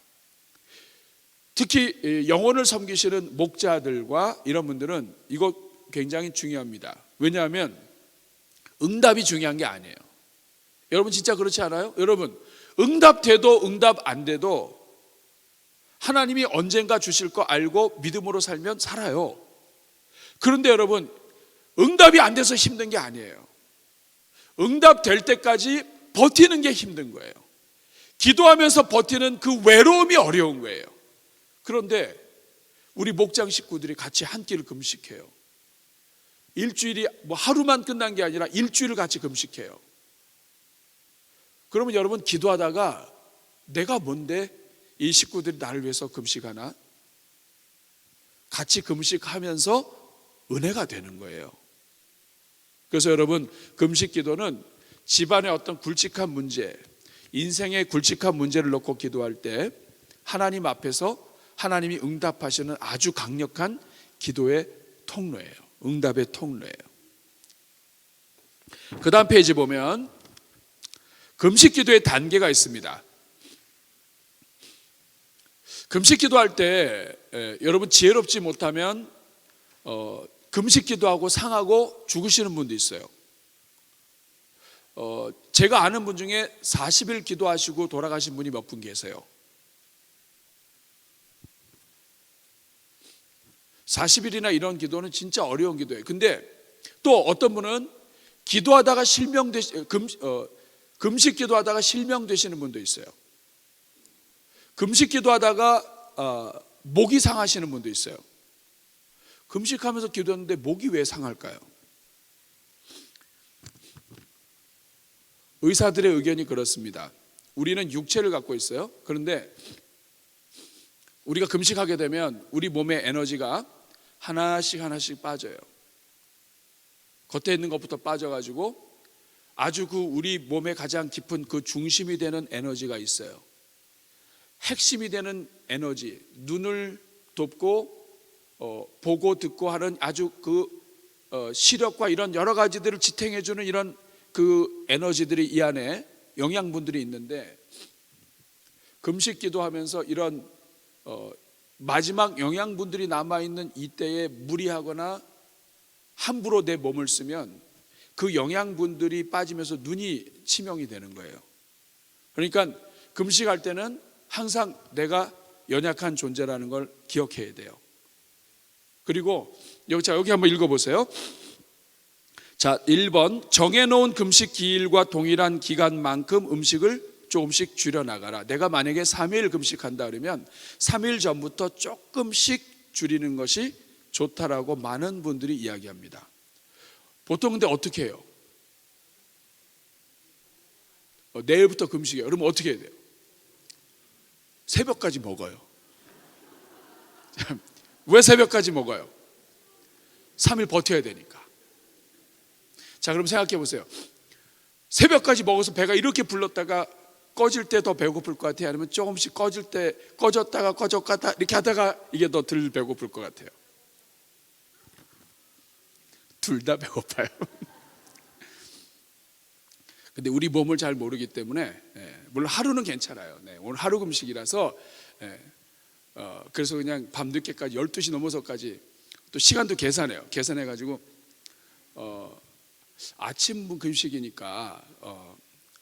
특히 영혼을 섬기시는 목자들과 이런 분들은 이거 굉장히 중요합니다. 왜냐하면 응답이 중요한 게 아니에요. 여러분 진짜 그렇지 않아요? 여러분, 응답돼도 응답 안 돼도 하나님이 언젠가 주실 거 알고 믿음으로 살면 살아요. 그런데 여러분, 응답이 안 돼서 힘든 게 아니에요. 응답될 때까지 버티는 게 힘든 거예요. 기도하면서 버티는 그 외로움이 어려운 거예요. 그런데 우리 목장 식구들이 같이 한 끼를 금식해요. 일주일이 뭐 하루만 끝난 게 아니라 일주일을 같이 금식해요. 그러면 여러분, 기도하다가 내가 뭔데 이 식구들이 나를 위해서 금식하나? 같이 금식하면서 은혜가 되는 거예요. 그래서 여러분, 금식 기도는 집안의 어떤 굵직한 문제, 인생의 굵직한 문제를 놓고 기도할 때 하나님 앞에서 하나님이 응답하시는 아주 강력한 기도의 통로예요. 응답의 통로예요. 그 다음 페이지 보면 금식 기도의 단계가 있습니다. 금식 기도할 때 여러분 지혜롭지 못하면 금식 기도하고 상하고 죽으시는 분도 있어요. 제가 아는 분 중에 40일 기도하시고 돌아가신 분이 몇 분 계세요. 40일이나 이런 기도는 진짜 어려운 기도예요. 근데 또 어떤 분은 기도하다가 금식 기도하다가 실명되시는 분도 있어요. 금식 기도하다가 목이 상하시는 분도 있어요. 금식하면서 기도했는데 목이 왜 상할까요? 의사들의 의견이 그렇습니다. 우리는 육체를 갖고 있어요. 그런데 우리가 금식하게 되면 우리 몸의 에너지가 하나씩 빠져요. 겉에 있는 것부터 빠져가지고 아주 그 우리 몸의 가장 깊은 그 중심이 되는 에너지가 있어요. 핵심이 되는 에너지, 눈을 돕고 보고 듣고 하는 아주 그 시력과 이런 여러 가지들을 지탱해주는 이런 그 에너지들이 이 안에 영양분들이 있는데, 금식 기도하면서 이런 마지막 영양분들이 남아있는 이때에 무리하거나 함부로 내 몸을 쓰면 그 영양분들이 빠지면서 눈이 치명이 되는 거예요. 그러니까 금식할 때는 항상 내가 연약한 존재라는 걸 기억해야 돼요. 그리고 여기 한번 읽어보세요. 자, 1번 정해놓은 금식 기일과 동일한 기간만큼 음식을 조금씩 줄여나가라. 내가 만약에 3일 금식한다 그러면 3일 전부터 조금씩 줄이는 것이 좋다라고 많은 분들이 이야기합니다. 보통 근데 어떻게 해요? 내일부터 금식이에요. 그러면 어떻게 해야 돼요? 새벽까지 먹어요. 왜 새벽까지 먹어요? 3일 버텨야 되니까. 자, 그럼 생각해 보세요. 새벽까지 먹어서 배가 이렇게 불렀다가 꺼질 때 더 배고플 것 같아요? 아니면 조금씩 꺼질 때 꺼졌다가 꺼졌다가 이렇게 하다가 이게 더 덜 배고플 것 같아요? 둘 다 배고파요. 근데 우리 몸을 잘 모르기 때문에 물론 하루는 괜찮아요. 오늘 하루 금식이라서 그래서 그냥 밤늦게까지 12시 넘어서까지 또 시간도 계산해요. 계산해가지고 아침 금식이니까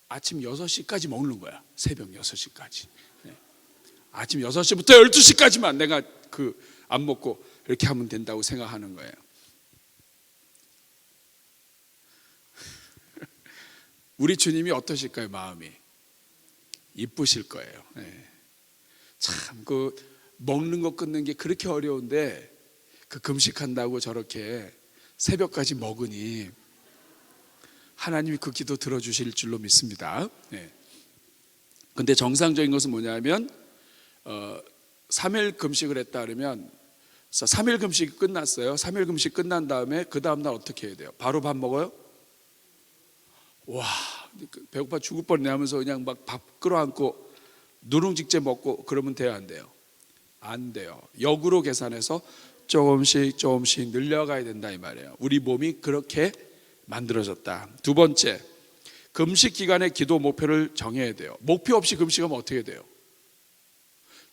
아침 6시까지 먹는 거야. 새벽 6시까지. 아침 6시부터 12시까지만 내가 안 먹고 이렇게 하면 된다고 생각하는 거예요. 우리 주님이 어떠실까요? 마음이 이쁘실 거예요. 참 먹는 거 끊는 게 그렇게 어려운데 금식한다고 저렇게 새벽까지 먹으니 하나님이 그 기도 들어주실 줄로 믿습니다. 근데 정상적인 것은 뭐냐면 3일 금식을 했다 그러면 3일 금식이 끝났어요. 3일 금식 끝난 다음에 그 다음날 어떻게 해야 돼요? 바로 밥 먹어요? 와, 배고파 죽을 뻔해 하면서 그냥 막 밥 끌어안고 누룽직째 먹고 그러면 돼요? 안 돼요? 안 돼요. 역으로 계산해서 조금씩 늘려가야 된다 이 말이에요. 우리 몸이 그렇게 만들어졌다. 두 번째, 금식 기간의 기도 목표를 정해야 돼요. 목표 없이 금식하면 어떻게 돼요?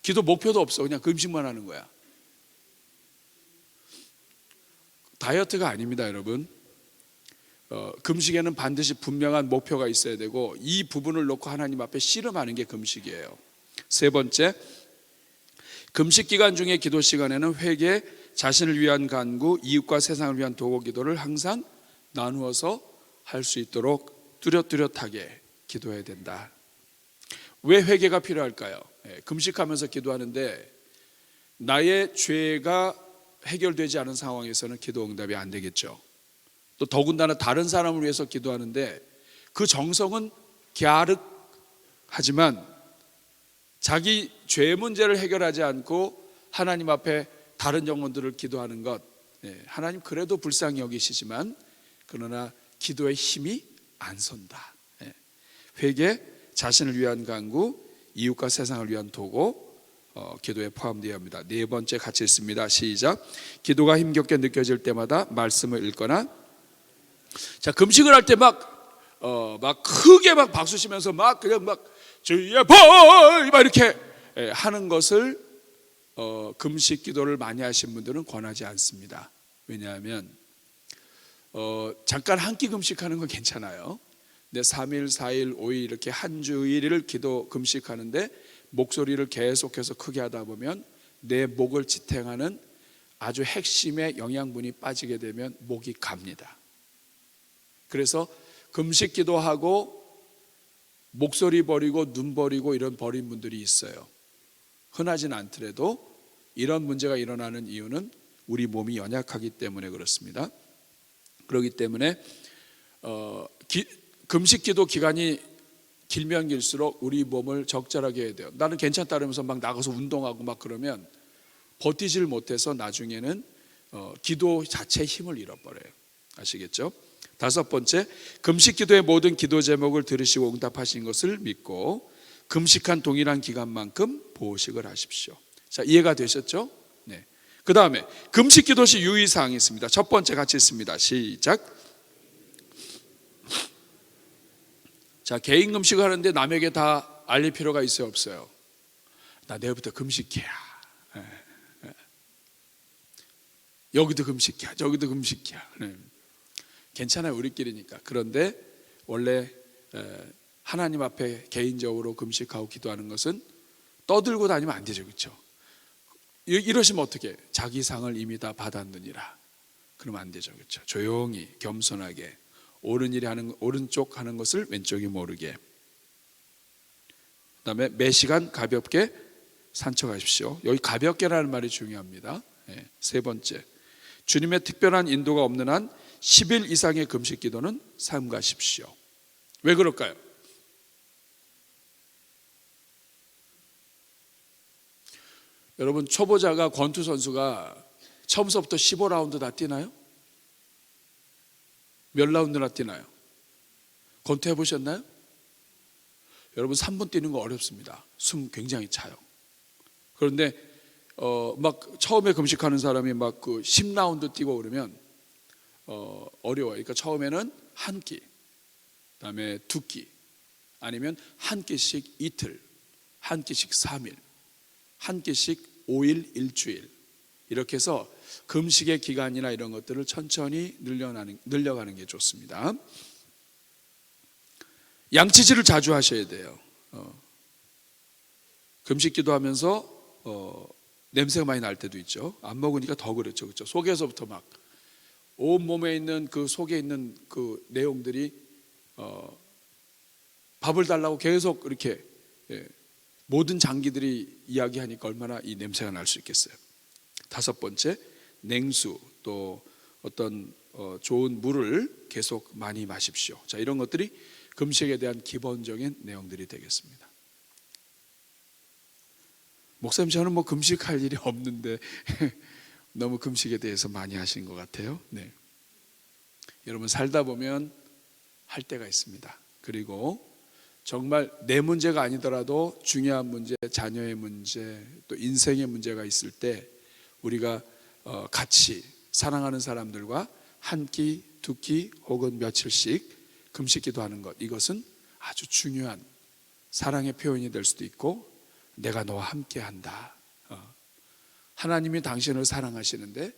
기도 목표도 없어. 그냥 금식만 하는 거야. 다이어트가 아닙니다, 여러분. 금식에는 반드시 분명한 목표가 있어야 되고 이 부분을 놓고 하나님 앞에 씨름하는 게 금식이에요. 세 번째, 금식 기간 중에 기도 시간에는 회개, 자신을 위한 간구, 이웃과 세상을 위한 도구 기도를 항상 나누어서 할 수 있도록 뚜렷하게 기도해야 된다. 왜 회개가 필요할까요? 금식하면서 기도하는데 나의 죄가 해결되지 않은 상황에서는 기도 응답이 안 되겠죠. 또 더군다나 다른 사람을 위해서 기도하는데 그 정성은 갸륵하지만 자기 죄 문제를 해결하지 않고 하나님 앞에 다른 영혼들을 기도하는 것, 하나님 그래도 불쌍히 여기시지만 그러나 기도의 힘이 안 선다. 회개, 자신을 위한 간구, 이웃과 세상을 위한 도구, 기도에 포함되어야 합니다. 네 번째 같이 읽습니다. 시작. 기도가 힘겹게 느껴질 때마다 말씀을 읽거나. 자, 금식을 할 때 막 막 크게 막 박수 치면서 막 그냥 막 주의 보이 막 이렇게 하는 것을 금식 기도를 많이 하신 분들은 권하지 않습니다. 왜냐하면 잠깐 한 끼 금식하는 건 괜찮아요. 근데 3일, 4일, 5일 이렇게 한 주일을 기도 금식하는데 목소리를 계속해서 크게 하다 보면 내 목을 지탱하는 아주 핵심의 영양분이 빠지게 되면 목이 갑니다. 그래서 금식 기도하고 목소리 버리고 눈 버리고 이런 버린 분들이 있어요. 흔하진 않더라도 이런 문제가 일어나는 이유는 우리 몸이 연약하기 때문에 그렇습니다. 그렇기 때문에 금식 기도 기간이 길면 길수록 우리 몸을 적절하게 해야 돼요. 나는 괜찮다 그러면서 막 나가서 운동하고 막 그러면 버티질 못해서 나중에는 기도 자체의 힘을 잃어버려요. 아시겠죠? 5번째, 금식 기도의 모든 기도 제목을 들으시고 응답하신 것을 믿고 금식한 동일한 기간만큼 보호식을 하십시오. 자, 이해가 되셨죠? 네. 그 다음에 금식 기도 시 유의사항이 있습니다. 첫 번째 같이 있습니다. 시작. 자, 개인 금식을 하는데 남에게 다 알릴 필요가 있어요, 없어요? 나 내일부터 금식이야. 여기도 금식이야, 저기도 금식이야. 괜찮아요, 우리끼리니까. 그런데 원래 하나님 앞에 개인적으로 금식하고 기도하는 것은 떠들고 다니면 안 되죠, 그렇죠? 이러시면 어떻게? 자기 상을 이미 다 받았느니라. 그러면 안 되죠, 그렇죠? 조용히 겸손하게 오른쪽 하는 것을 왼쪽이 모르게. 그다음에 매 시간 가볍게 산책하십시오. 여기 가볍게라는 말이 중요합니다. 세 번째, 주님의 특별한 인도가 없는 한 10일 이상의 금식 기도는 삼가십시오. 왜 그럴까요? 여러분, 초보자가 권투 선수가 처음서부터 15라운드 다 뛰나요? 몇 라운드나 뛰나요? 권투 해보셨나요? 여러분 3분 뛰는 거 어렵습니다. 숨 굉장히 차요. 그런데 막 처음에 금식하는 사람이 막 그 10라운드 뛰고 그러면 어려워요. 그러니까 처음에는 한 끼, 그다음에 두 끼, 아니면 한 끼씩 이틀, 한 끼씩 3일, 한 끼씩 5일, 일주일, 이렇게 해서 금식의 기간이나 이런 것들을 천천히 늘려가는 게 좋습니다. 양치질을 자주 하셔야 돼요. 금식 기도하면서 냄새가 많이 날 때도 있죠. 안 먹으니까 더 그렇죠, 그렇죠? 속에서부터 막 온 몸에 있는 그 속에 있는 그 내용들이 밥을 달라고 계속 이렇게 모든 장기들이 이야기하니까 얼마나 이 냄새가 날 수 있겠어요. 5번째, 냉수 또 어떤 좋은 물을 계속 많이 마십시오. 자, 이런 것들이 금식에 대한 기본적인 내용들이 되겠습니다. 목사님, 저는 뭐 금식할 일이 없는데 너무 금식에 대해서 많이 하신 것 같아요. 네. 여러분, 살다 보면 할 때가 있습니다. 그리고 정말 내 문제가 아니더라도 중요한 문제, 자녀의 문제, 또 인생의 문제가 있을 때 우리가 같이 사랑하는 사람들과 한 끼, 두 끼 혹은 며칠씩 금식 기도하는 것, 이것은 아주 중요한 사랑의 표현이 될 수도 있고, 내가 너와 함께 한다. 하나님이 당신을 사랑하시는데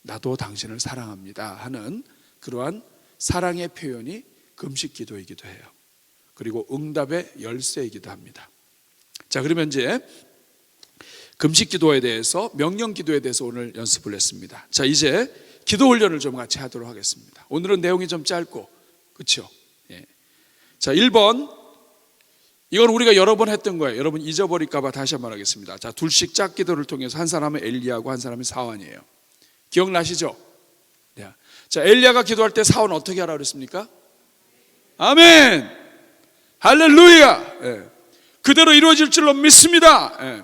나도 당신을 사랑합니다 하는 그러한 사랑의 표현이 금식 기도이기도 해요. 그리고 응답의 열쇠이기도 합니다. 자, 그러면 이제 금식 기도에 대해서, 명령 기도에 대해서 오늘 연습을 했습니다. 자, 이제 기도 훈련을 좀 같이 하도록 하겠습니다. 오늘은 내용이 좀 짧고, 그렇죠? 예. 자, 1번, 이건 우리가 여러 번 했던 거예요. 여러분 잊어버릴까 봐 다시 한번 하겠습니다. 자, 둘씩 짝 기도를 통해서 한 사람은 엘리야고 한 사람은 사완이에요. 기억나시죠? 네. 자, 엘리야가 기도할 때 사완 어떻게 하라 그랬습니까? 아멘, 할렐루야, 예. 그대로 이루어질 줄로 믿습니다, 예.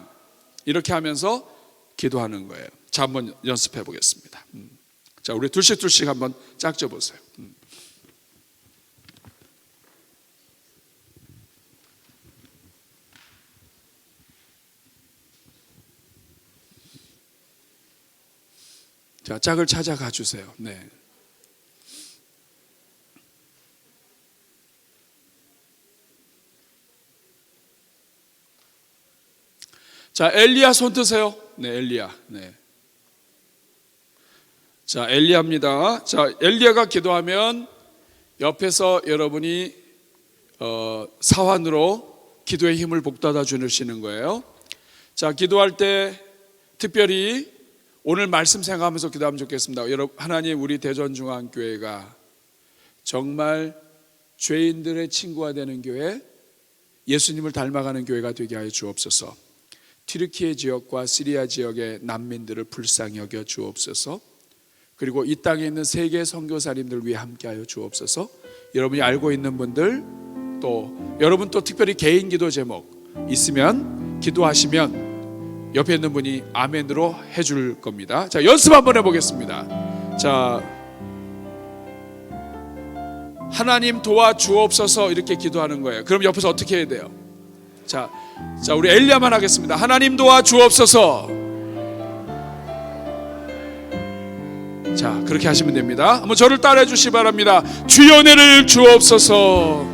이렇게 하면서 기도하는 거예요. 자, 한번 연습해 보겠습니다. 자, 우리 둘씩 한번 짝 져보세요. 자, 짝을 찾아가 주세요. 네. 자, 엘리야 손 드세요. 네, 엘리야. 네. 자, 엘리야입니다. 자, 엘리야가 기도하면 옆에서 여러분이 사환으로 기도의 힘을 북돋아 주시는 거예요. 자, 기도할 때 특별히 오늘 말씀 생각하면서 기도하면 좋겠습니다. 여러분, 하나님, 우리 대전중앙교회가 정말 죄인들의 친구가 되는 교회, 예수님을 닮아가는 교회가 되게 하여 주옵소서. 튀르키예 지역과 시리아 지역의 난민들을 불쌍히 여겨 주옵소서. 그리고 이 땅에 있는 세계 선교사님들 위해 함께하여 주옵소서. 여러분이 알고 있는 분들, 또 여러분 또 특별히 개인 기도 제목 있으면 기도하시면 옆에 있는 분이 아멘으로 해줄 겁니다. 자, 연습 한번 해보겠습니다. 자, 하나님 도와주옵소서 이렇게 기도하는 거예요. 그럼 옆에서 어떻게 해야 돼요? 자, 우리 엘리야만 하겠습니다. 하나님 도와주옵소서. 자, 그렇게 하시면 됩니다. 한번 저를 따라해 주시기 바랍니다. 주여 은혜를 주옵소서.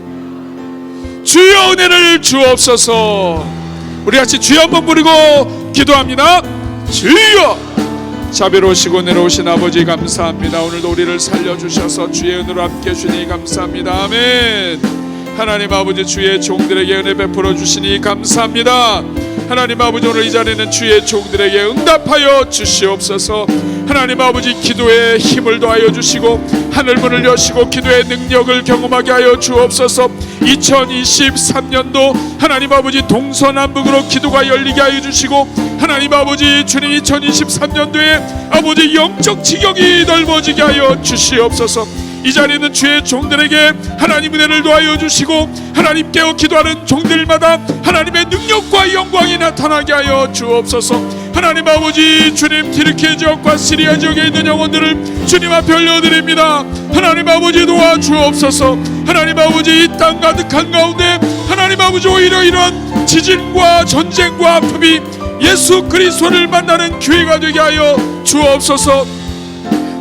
주여 은혜를 주옵소서. 우리 같이 주여 한번 부르고 기도합니다. 주여. 자비로우시고 은혜로우신 아버지 감사합니다. 오늘도 우리를 살려주셔서 주의 은혜로 함께 해주시니 감사합니다. 아멘. 하나님 아버지, 주의 종들에게 은혜 베풀어 주시니 감사합니다. 하나님 아버지, 오늘 이 자리는 주의 종들에게 응답하여 주시옵소서. 하나님 아버지, 기도에 힘을 더하여 주시고 하늘문을 여시고 기도의 능력을 경험하게 하여 주옵소서. 2023년도 하나님 아버지 동서남북으로 기도가 열리게 하여 주시고, 하나님 아버지 주님 2023년도에 아버지 영적 지경이 넓어지게 하여 주시옵소서. 이 자리는 주의 종들에게 하나님 은혜를 더하여 주시고 하나님께 기도하는 종들마다 하나님의 능력과 영광이 나타나게 하여 주옵소서. 하나님 아버지, 주님 튀르키예 지역과 시리아 지역에 있는 영혼들을 주님 앞에 올려드립니다. 하나님 아버지 도와주옵소서. 하나님 아버지, 이 땅 가득한 가운데 하나님 아버지 오히려 이런 지진과 전쟁과 아픔이 예수 그리스도를 만나는 기회가 되게 하여 주옵소서.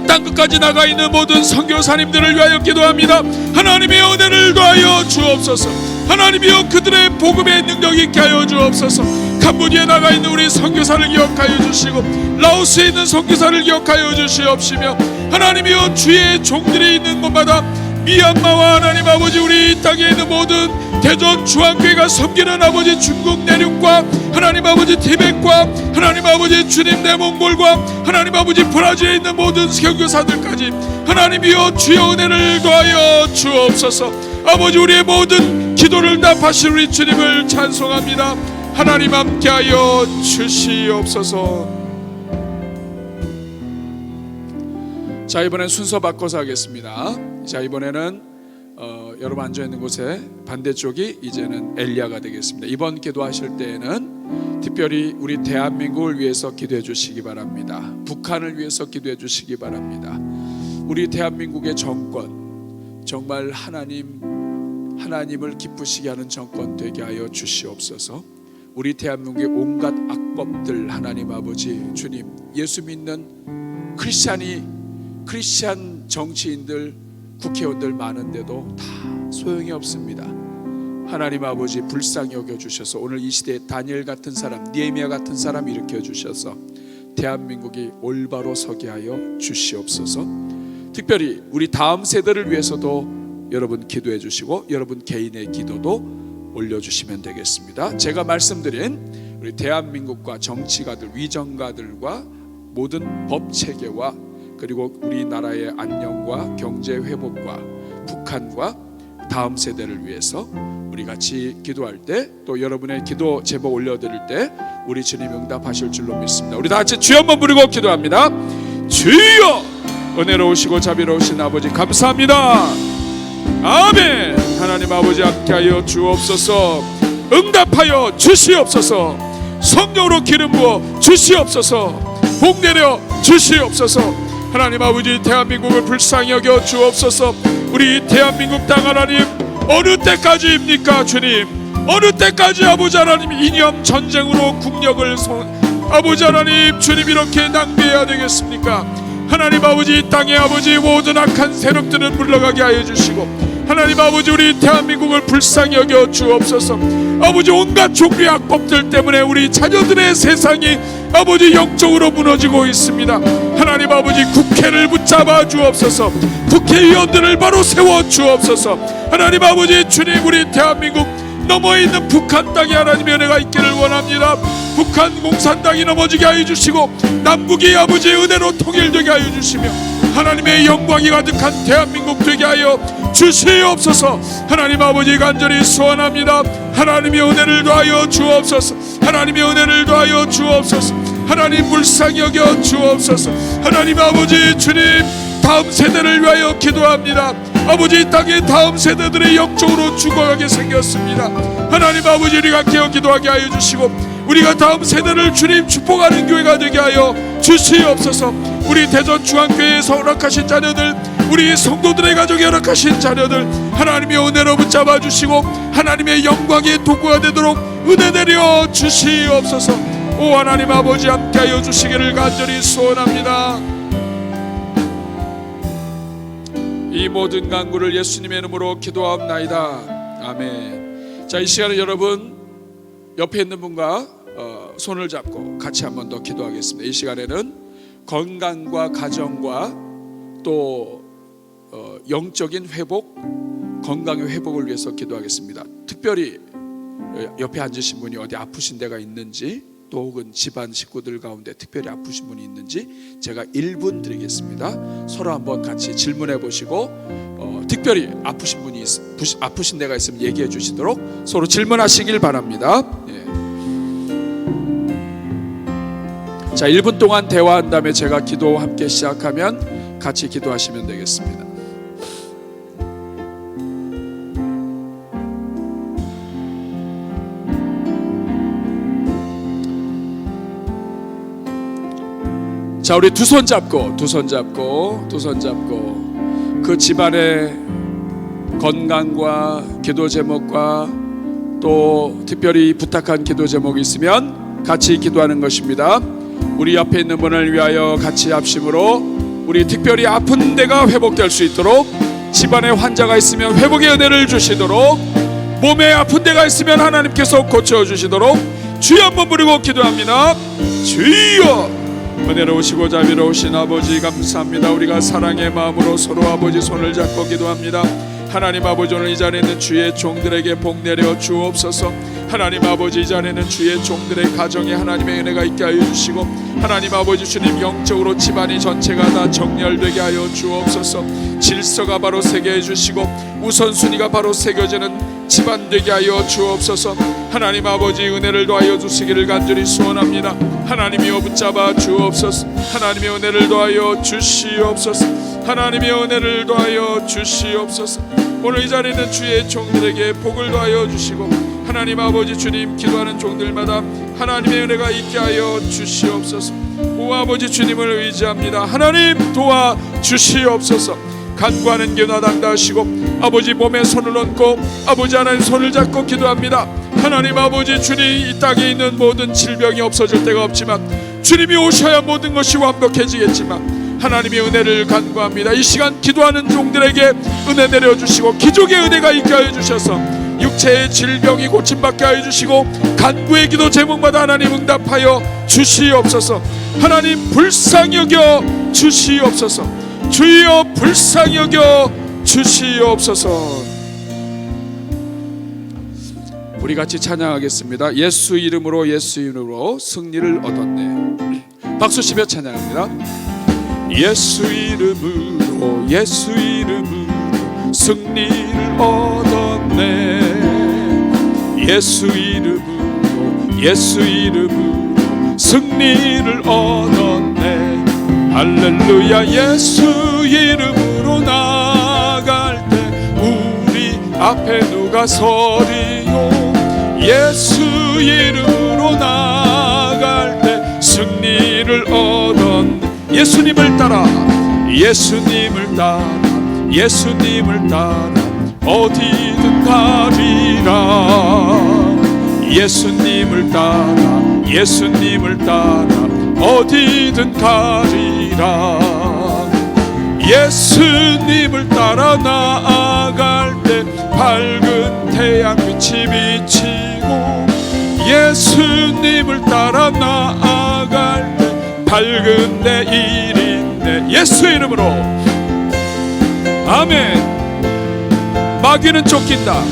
땅끝까지 나가 있는 모든 선교사님들을 위하여 기도합니다. 하나님의 은혜를 더하여 주옵소서. 하나님이여 그들의 복음의 능력 있게 하여 주옵소서. 캄보디아에 나가 있는 우리 선교사를 기억하여 주시고 라오스에 있는 선교사를 기억하여 주시옵시며, 하나님이여 주의 종들이 있는 곳마다 미얀마와 하나님 아버지 우리 이 땅에 있는 모든 대전 중앙교회가 섬기는 아버지 중국 내륙과 하나님 아버지 티벳과 하나님 아버지 주님 내몽골과 하나님 아버지 브라질에 있는 모든 선교사들까지 하나님이여 주의 은혜를 더하여 주옵소서. 아버지, 우리의 모든 기도를 답하실 우리 주님을 찬송합니다. 하나님 함께하여 주시옵소서. 자, 이번엔 순서 바꿔서 하겠습니다. 자, 이번에는 여러분 앉아있는 곳에 반대쪽이 이제는 엘리야가 되겠습니다. 이번 기도하실 때에는 특별히 우리 대한민국을 위해서 기도해 주시기 바랍니다. 북한을 위해서 기도해 주시기 바랍니다. 우리 대한민국의 정권 정말 하나님을 기쁘시게 하는 정권 되게 하여 주시옵소서. 우리 대한민국의 온갖 악법들 하나님 아버지 주님, 예수 믿는 크리스찬 정치인들 국회의원들 많은데도 다 소용이 없습니다. 하나님 아버지 불쌍히 여겨주셔서 오늘 이 시대에 다니엘 같은 사람, 느헤미야 같은 사람 일으켜 주셔서 대한민국이 올바로 서게 하여 주시옵소서. 특별히 우리 다음 세대를 위해서도 여러분 기도해 주시고 여러분 개인의 기도도 올려주시면 되겠습니다. 제가 말씀드린 우리 대한민국과 정치가들, 위정가들과 모든 법체계와 그리고 우리나라의 안녕과 경제 회복과 북한과 다음 세대를 위해서 우리 같이 기도할 때, 또 여러분의 기도 제목 올려드릴 때 우리 주님 응답하실 줄로 믿습니다. 우리 다 같이 주여 한번 부르고 기도합니다. 주여, 은혜로우시고 자비로우신 아버지 감사합니다. 아멘. 하나님 아버지 함께하여 주옵소서. 응답하여 주시옵소서. 성령으로 기름 부어 주시옵소서. 복 내려 주시옵소서. 하나님 아버지, 대한민국을 불쌍히 여겨 주옵소서. 우리 대한민국 땅 하나님, 어느 때까지입니까 주님? 어느 때까지 아버지 하나님 이념 전쟁으로 국력을 아버지 하나님 주님 이렇게 낭비해야 되겠습니까? 하나님 아버지, 이 땅에 아버지 모든 악한 세력들을 물러가게 하여 주시고 하나님 아버지, 우리 대한민국을 불쌍히 여겨 주옵소서. 아버지, 온갖 종류의 악법들 때문에 우리 자녀들의 세상이 아버지 영적으로 무너지고 있습니다. 하나님 아버지, 국회를 붙잡아 주옵소서. 국회의원들을 바로 세워 주옵소서. 하나님 아버지, 주님, 우리 대한민국 넘어 있는 북한 땅에 하나님의 은혜가 있기를 원합니다. 북한 공산당이 넘어지게 하여 주시고 남북이 아버지의 은혜로 통일되게 하여 주시며 하나님의 영광이 가득한 대한민국 되게 하여 주시옵소서. 하나님 아버지, 간절히 소원합니다. 하나님의 은혜를 더하여 주옵소서. 하나님의 은혜를 더하여 주옵소서. 하나님 불쌍히 여겨 주옵소서. 하나님 아버지, 주님, 다음 세대를 위하여 기도합니다. 아버지, 이 땅의 다음 세대들의 영적으로 죽어가게 생겼습니다. 하나님 아버지, 우리가 깨어 기도하게 하여 주시고 우리가 다음 세대를 주님 축복하는 교회가 되게 하여 주시옵소서. 우리 대전중앙교회에서 허락하신 자녀들, 우리 성도들의 가족에 허락하신 자녀들 하나님의 은혜로 붙잡아 주시고 하나님의 영광의 도구가 되도록 은혜 내려 주시옵소서. 오 하나님 아버지, 함께하여 주시기를 간절히 소원합니다. 이 모든 간구를 예수님의 이름으로 기도하옵나이다. 아멘. 자, 이 시간에 여러분 옆에 있는 분과 손을 잡고 같이 한 번 더 기도하겠습니다. 이 시간에는 건강과 가정과 또 영적인 회복, 건강의 회복을 위해서 기도하겠습니다. 특별히 옆에 앉으신 분이 어디 아프신 데가 있는지, 또 혹은 집안 식구들 가운데 특별히 아프신 분이 있는지 제가 1분 드리겠습니다. 서로 한번 같이 질문해 보시고 특별히 아프신 데가 있으면 얘기해 주시도록 서로 질문하시길 바랍니다. 자, 1분 동안 대화한 다음에 제가 기도 함께 시작하면 같이 기도하시면 되겠습니다. 자, 우리 두 손 잡고 그 집안의 건강과 기도 제목과 또 특별히 부탁한 기도 제목이 있으면 같이 기도하는 것입니다. 우리 옆에 있는 분을 위하여 같이 합심으로 우리 특별히 아픈 데가 회복될 수 있도록, 집안에 환자가 있으면 회복의 은혜를 주시도록, 몸에 아픈 데가 있으면 하나님께서 고쳐주시도록 주여 한번 부르고 기도합니다. 주여, 은혜로우시고 자비로우신 아버지 감사합니다. 우리가 사랑의 마음으로 서로 아버지 손을 잡고 기도합니다. 하나님 아버지, 오늘 이 자리에 있는 주의 종들에게 복 내려 주옵소서. 하나님 아버지, 이 자리에 있는 주의 종들의 가정에 하나님의 은혜가 있게 하여 주시고 하나님 아버지 주님, 영적으로 집안이 전체가 다 정렬되게 하여 주옵소서. 질서가 바로 새게 해주시고 우선순위가 바로 새겨지는 집안 되게 하여 주옵소서. 하나님 아버지, 은혜를 더하여 주시기를 간절히 소원합니다. 하나님이여 붙잡아 주옵소서. 하나님의 은혜를 더하여 주시옵소서. 하나님의 은혜를 더하여 주시옵소서. 오늘 이 자리에 있는 주의 종들에게 복을 더하여 주시고 하나님 아버지 주님, 기도하는 종들마다 하나님의 은혜가 있게 하여 주시옵소서. 오 아버지, 주님을 의지합니다. 하나님 도와 주시옵소서. 간구하는 기도나 당다하시고 아버지, 몸에 손을 얹고 아버지 하나님 손을 잡고 기도합니다. 하나님 아버지 주님, 이 땅에 있는 모든 질병이 없어질 데가 없지만 주님이 오셔야 모든 것이 완벽해지겠지만 하나님의 은혜를 간구합니다. 이 시간 기도하는 종들에게 은혜 내려주시고 기적의 은혜가 있게 하여 주셔서 육체의 질병이 고침받게 하여 주시고 간구의 기도 제목마다 하나님 응답하여 주시옵소서. 하나님 불쌍히 여겨 주시옵소서. 주여 불쌍히 여겨 주시옵소서. 우리 같이 찬양하겠습니다. 예수 이름으로, 예수 이름으로 승리를 얻었네. 박수 치며 찬양합니다. 예수 이름으로, 예수 이름으로 승리를 얻었네. 예수 이름으로, 예수 이름으로 승리를 얻었네. 할렐루야. 예수 이름으로 나갈 때 우리 앞에 누가 서리요. 예수 이름으로 나갈 때 승리를 얻었네. 예수님을 따라, 예수님을 따라, 예수님을 따라 어디든 가리라. 예수님을 따라, 예수님을 따라 어디든 가리라. 예수님을 따라 나아갈 때 밝은 태양빛이 비치고, 예수님을 따라 나아갈 때 밝은 내일인데, 예수 이름으로 아멘. 마귀는 쫓긴다.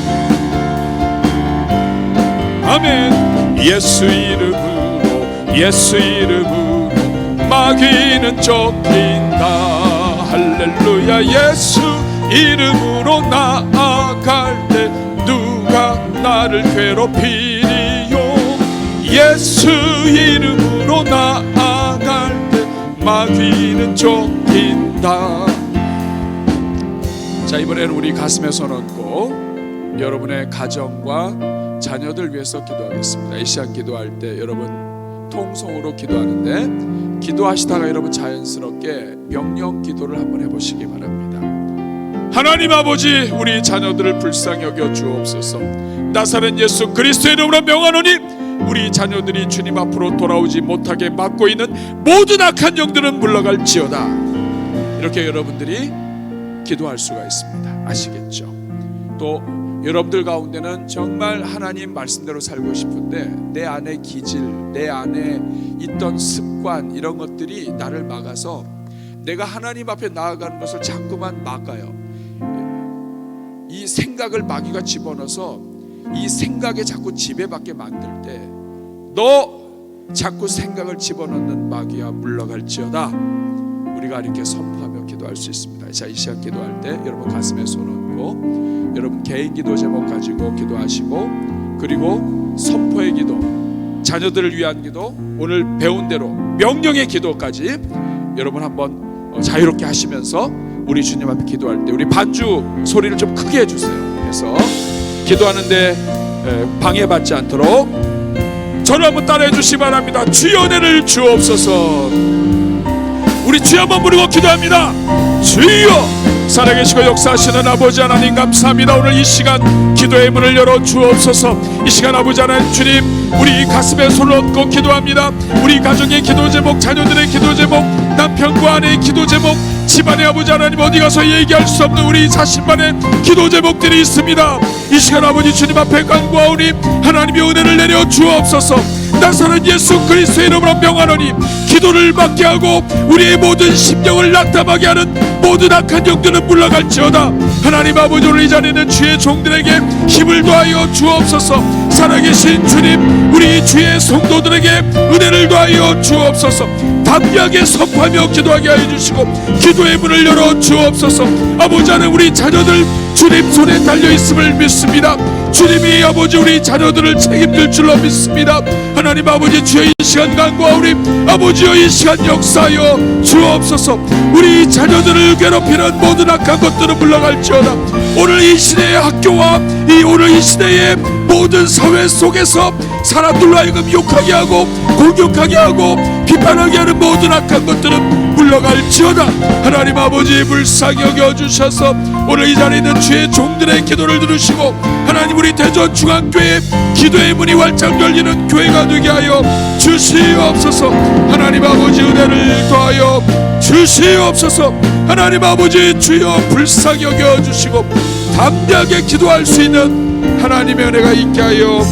아멘. 예수 이름으로, 예수 이름으로 마귀는 쫓긴다. 할렐루야. 예수 이름으로 나아갈 때 누가 나를 괴롭히리요. 예수 이름으로 나아갈 때 마귀는 쫓긴다. 자, 이번에는 우리 가슴에 손 얹고 여러분의 가정과 자녀들 위해서 기도하겠습니다. 이 시간 기도할 때 여러분 통성으로 기도하는데, 기도하시다가 여러분 자연스럽게 명령 기도를 한번 해보시기 바랍니다. 하나님 아버지, 우리 자녀들을 불쌍히 여겨 주옵소서. 나사렛 예수 그리스도의 이름으로 명하노니 우리 자녀들이 주님 앞으로 돌아오지 못하게 막고 있는 모든 악한 영들은 물러갈지어다. 이렇게 여러분들이 기도할 수가 있습니다. 아시겠죠? 또 여러분들 가운데는 정말 하나님 말씀대로 살고 싶은데 내 안에 기질, 내 안에 있던 습관, 이런 것들이 나를 막아서 내가 하나님 앞에 나아가는 것을 자꾸만 막아요. 이 생각을 마귀가 집어넣어서 이 생각에 자꾸 지배받게 만들 때, 너 자꾸 생각을 집어넣는 마귀야 물러갈지어다. 우리가 이렇게 선포하며 기도할 수 있습니다. 자, 이 시간 기도할 때 여러분 가슴에 손 얹고 여러분 개인 기도 제목 가지고 기도하시고, 그리고 선포의 기도, 자녀들을 위한 기도, 오늘 배운 대로 명령의 기도까지 여러분 한번 자유롭게 하시면서 우리 주님 앞에 기도할 때 우리 반주 소리를 좀 크게 해주세요. 그래서 기도하는데 방해받지 않도록 저를 한번 따라해 주시기 바랍니다. 주여 은혜를 주옵소서. 우리 주여 한번 부르고 기도합니다. 주여, 살아계시고 역사하시는 아버지 하나님 감사합니다. 오늘 이 시간 기도의 문을 열어 주옵소서. 이 시간 아버지 하나님 주님, 우리 가슴에 손을 얹고 기도합니다. 우리 가정의 기도 제목, 자녀들의 기도 제목, 남편과 아내의 기도 제목, 집안의 아버지 하나님 어디 가서 얘기할 수 없는 우리 자신만의 기도 제목들이 있습니다. 이 시간 아버지 주님 앞에 간구하오니 하나님의 은혜를 내려 주옵소서. 나사렛 예수 그리스도의 이름으로 명하노니 기도를 막게 하고 우리의 모든 심령을 낙담하게 하는 모든 악한 영들은 물러갈지어다. 하나님 아버지, 오늘 이 자리는 주의 종들에게 힘을 더하여 주옵소서. 살아계신 주님, 우리 주의 성도들에게 은혜를 더하여 주옵소서. 담대하게 선포하며 기도하게 하여 주시고 기도의 문을 열어 주옵소서. 아버지 하나님, 우리 자녀들 주님 손에 달려있음을 믿습니다. 주님이 아버지 우리 자녀들을 책임질 줄로 믿습니다. 하나님 아버지, 주여 이 시간 간구하오니 아버지여 이 시간 역사하여 주옵소서. 우리 자녀들을 괴롭히는 모든 악한 것들은 물러갈지어다. 오늘 이 시대의 학교와 오늘 이 시대의 모든 사회 속에서 사람들로 하여금 욕하게 하고 공격하게 하고 비판하게 하는 모든 악한 것들은 물러갈지어다. 하나님 아버지 불쌍히 여겨주셔서 오늘 이 자리에 있는 주의 종들의 기도를 들으시고 하나님 우리 대전중앙교회 기도의 문이 활짝 열리는 교회가 되게 하여 주시옵소서. 하나님 아버지 은혜를 더하여 주시옵소서. 하나님 아버지 주여 불쌍히 여겨주시고 담대하게 기도할 수 있는 하나님의 은혜가 있게 하여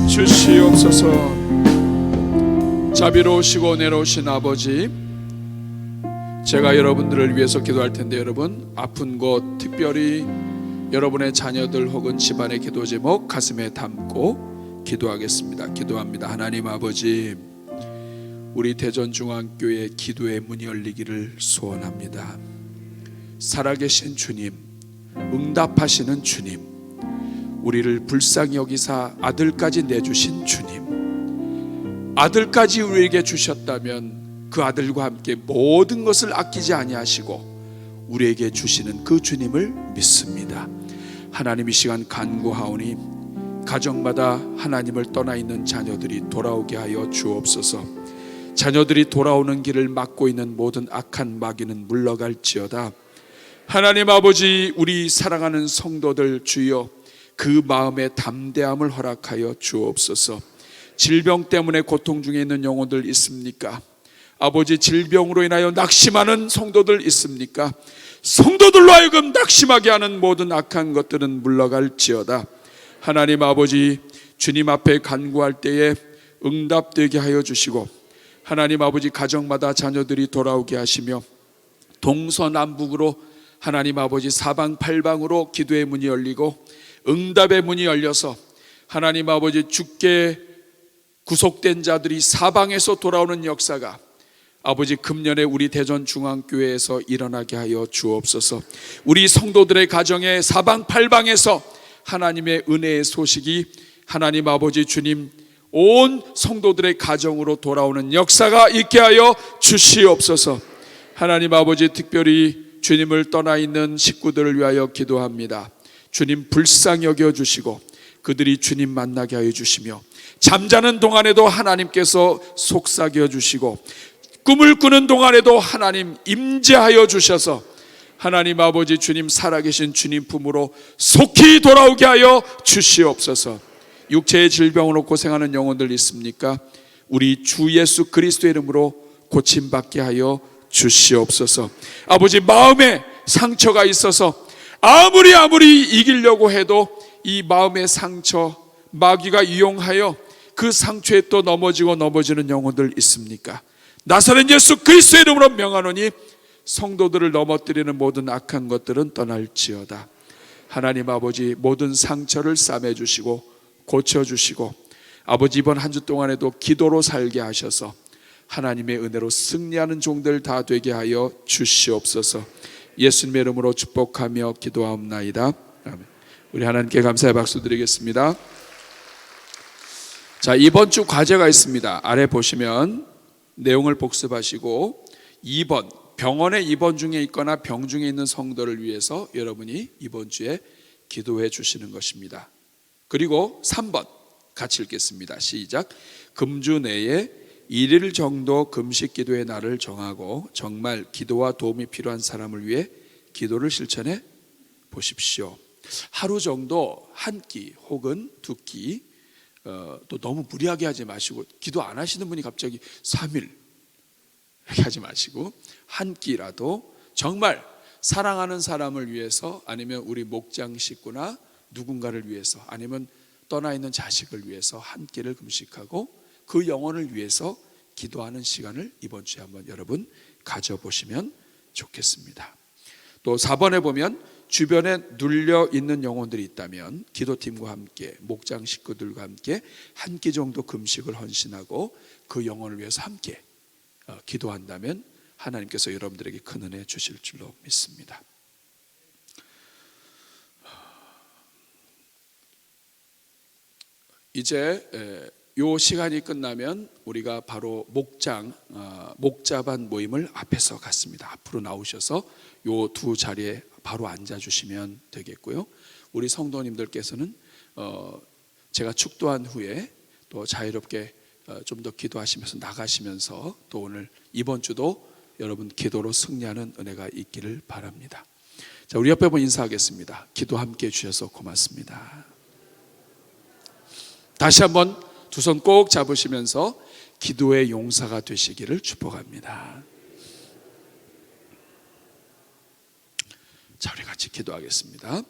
주시옵소서. 자비로우시고 은혜로우신 아버지, 제가 여러분들을 위해서 기도할 텐데 여러분 아픈 곳, 특별히 여러분의 자녀들 혹은 집안의 기도 제목 가슴에 담고 기도하겠습니다. 기도합니다. 하나님 아버지, 우리 대전중앙교회 기도의 문이 열리기를 소원합니다. 살아계신 주님, 응답하시는 주님, 우리를 불쌍히 여기사 아들까지 내주신 주님, 아들까지 우리에게 주셨다면 그 아들과 함께 모든 것을 아끼지 아니하시고 우리에게 주시는 그 주님을 믿습니다. 하나님, 이 시간 간구하오니 가정마다 하나님을 떠나 있는 자녀들이 돌아오게 하여 주옵소서. 자녀들이 돌아오는 길을 막고 있는 모든 악한 마귀는 물러갈지어다. 하나님 아버지, 우리 사랑하는 성도들 주여 그 마음의 담대함을 허락하여 주옵소서. 질병 때문에 고통 중에 있는 영혼들 있습니까? 아버지, 질병으로 인하여 낙심하는 성도들 있습니까? 성도들로 하여금 낙심하게 하는 모든 악한 것들은 물러갈지어다. 하나님 아버지, 주님 앞에 간구할 때에 응답되게 하여 주시고, 하나님 아버지 가정마다 자녀들이 돌아오게 하시며, 동서남북으로 하나님 아버지 사방팔방으로 기도의 문이 열리고 응답의 문이 열려서 하나님 아버지 주께 구속된 자들이 사방에서 돌아오는 역사가 아버지 금년에 우리 대전중앙교회에서 일어나게 하여 주옵소서. 우리 성도들의 가정에 사방팔방에서 하나님의 은혜의 소식이 하나님 아버지 주님 온 성도들의 가정으로 돌아오는 역사가 있게 하여 주시옵소서. 하나님 아버지, 특별히 주님을 떠나 있는 식구들을 위하여 기도합니다. 주님 불쌍히 여겨주시고 그들이 주님 만나게 하여 주시며, 잠자는 동안에도 하나님께서 속삭여 주시고, 꿈을 꾸는 동안에도 하나님 임재하여 주셔서 하나님 아버지 주님 살아계신 주님 품으로 속히 돌아오게 하여 주시옵소서. 육체의 질병으로 고생하는 영혼들 있습니까? 우리 주 예수 그리스도의 이름으로 고침받게 하여 주시옵소서. 아버지, 마음에 상처가 있어서 아무리 이기려고 해도 이 마음의 상처 마귀가 이용하여 그 상처에 또 넘어지는 영혼들 있습니까? 나사렛 예수 그리스도의 이름으로 명하노니 성도들을 넘어뜨리는 모든 악한 것들은 떠날지어다. 하나님 아버지, 모든 상처를 싸매주시고 고쳐주시고, 아버지 이번 한 주 동안에도 기도로 살게 하셔서 하나님의 은혜로 승리하는 종들 다 되게 하여 주시옵소서. 예수님의 이름으로 축복하며 기도하옵나이다. 아멘. 우리 하나님께 감사의 박수 드리겠습니다. 자, 이번 주 과제가 있습니다. 아래 보시면 내용을 복습하시고 2번, 병원에 입원 중에 있거나 병 중에 있는 성도를 위해서 여러분이 이번 주에 기도해 주시는 것입니다. 그리고 3번 같이 읽겠습니다. 시작. 금주 내에 1일 정도 금식 기도의 날을 정하고 정말 기도와 도움이 필요한 사람을 위해 기도를 실천해 보십시오. 하루 정도 한 끼 혹은 두 끼, 또 너무 무리하게 하지 마시고, 기도 안 하시는 분이 갑자기 3일 이렇게 하지 마시고 한 끼라도 정말 사랑하는 사람을 위해서, 아니면 우리 목장 식구나 누군가를 위해서, 아니면 떠나 있는 자식을 위해서 한 끼를 금식하고 그 영혼을 위해서 기도하는 시간을 이번 주에 한번 여러분 가져보시면 좋겠습니다. 또 4번에 보면 주변에 눌려 있는 영혼들이 있다면 기도팀과 함께, 목장 식구들과 함께 한 끼 정도 금식을 헌신하고 그 영혼을 위해서 함께 기도한다면 하나님께서 여러분들에게 큰 은혜 주실 줄로 믿습니다. 이제 요 시간이 끝나면 우리가 바로 목자반 모임을 앞에서 갖습니다. 앞으로 나오셔서 요 두 자리에 바로 앉아주시면 되겠고요. 우리 성도님들께서는 제가 축도한 후에 또 자유롭게 좀 더 기도하시면서 나가시면서 또 오늘 이번 주도 여러분 기도로 승리하는 은혜가 있기를 바랍니다. 자, 우리 옆에 분 인사하겠습니다. 기도 함께 해주셔서 고맙습니다. 다시 한번 두 손 꼭 잡으시면서 기도의 용사가 되시기를 축복합니다. 자, 우리 같이 기도하겠습니다.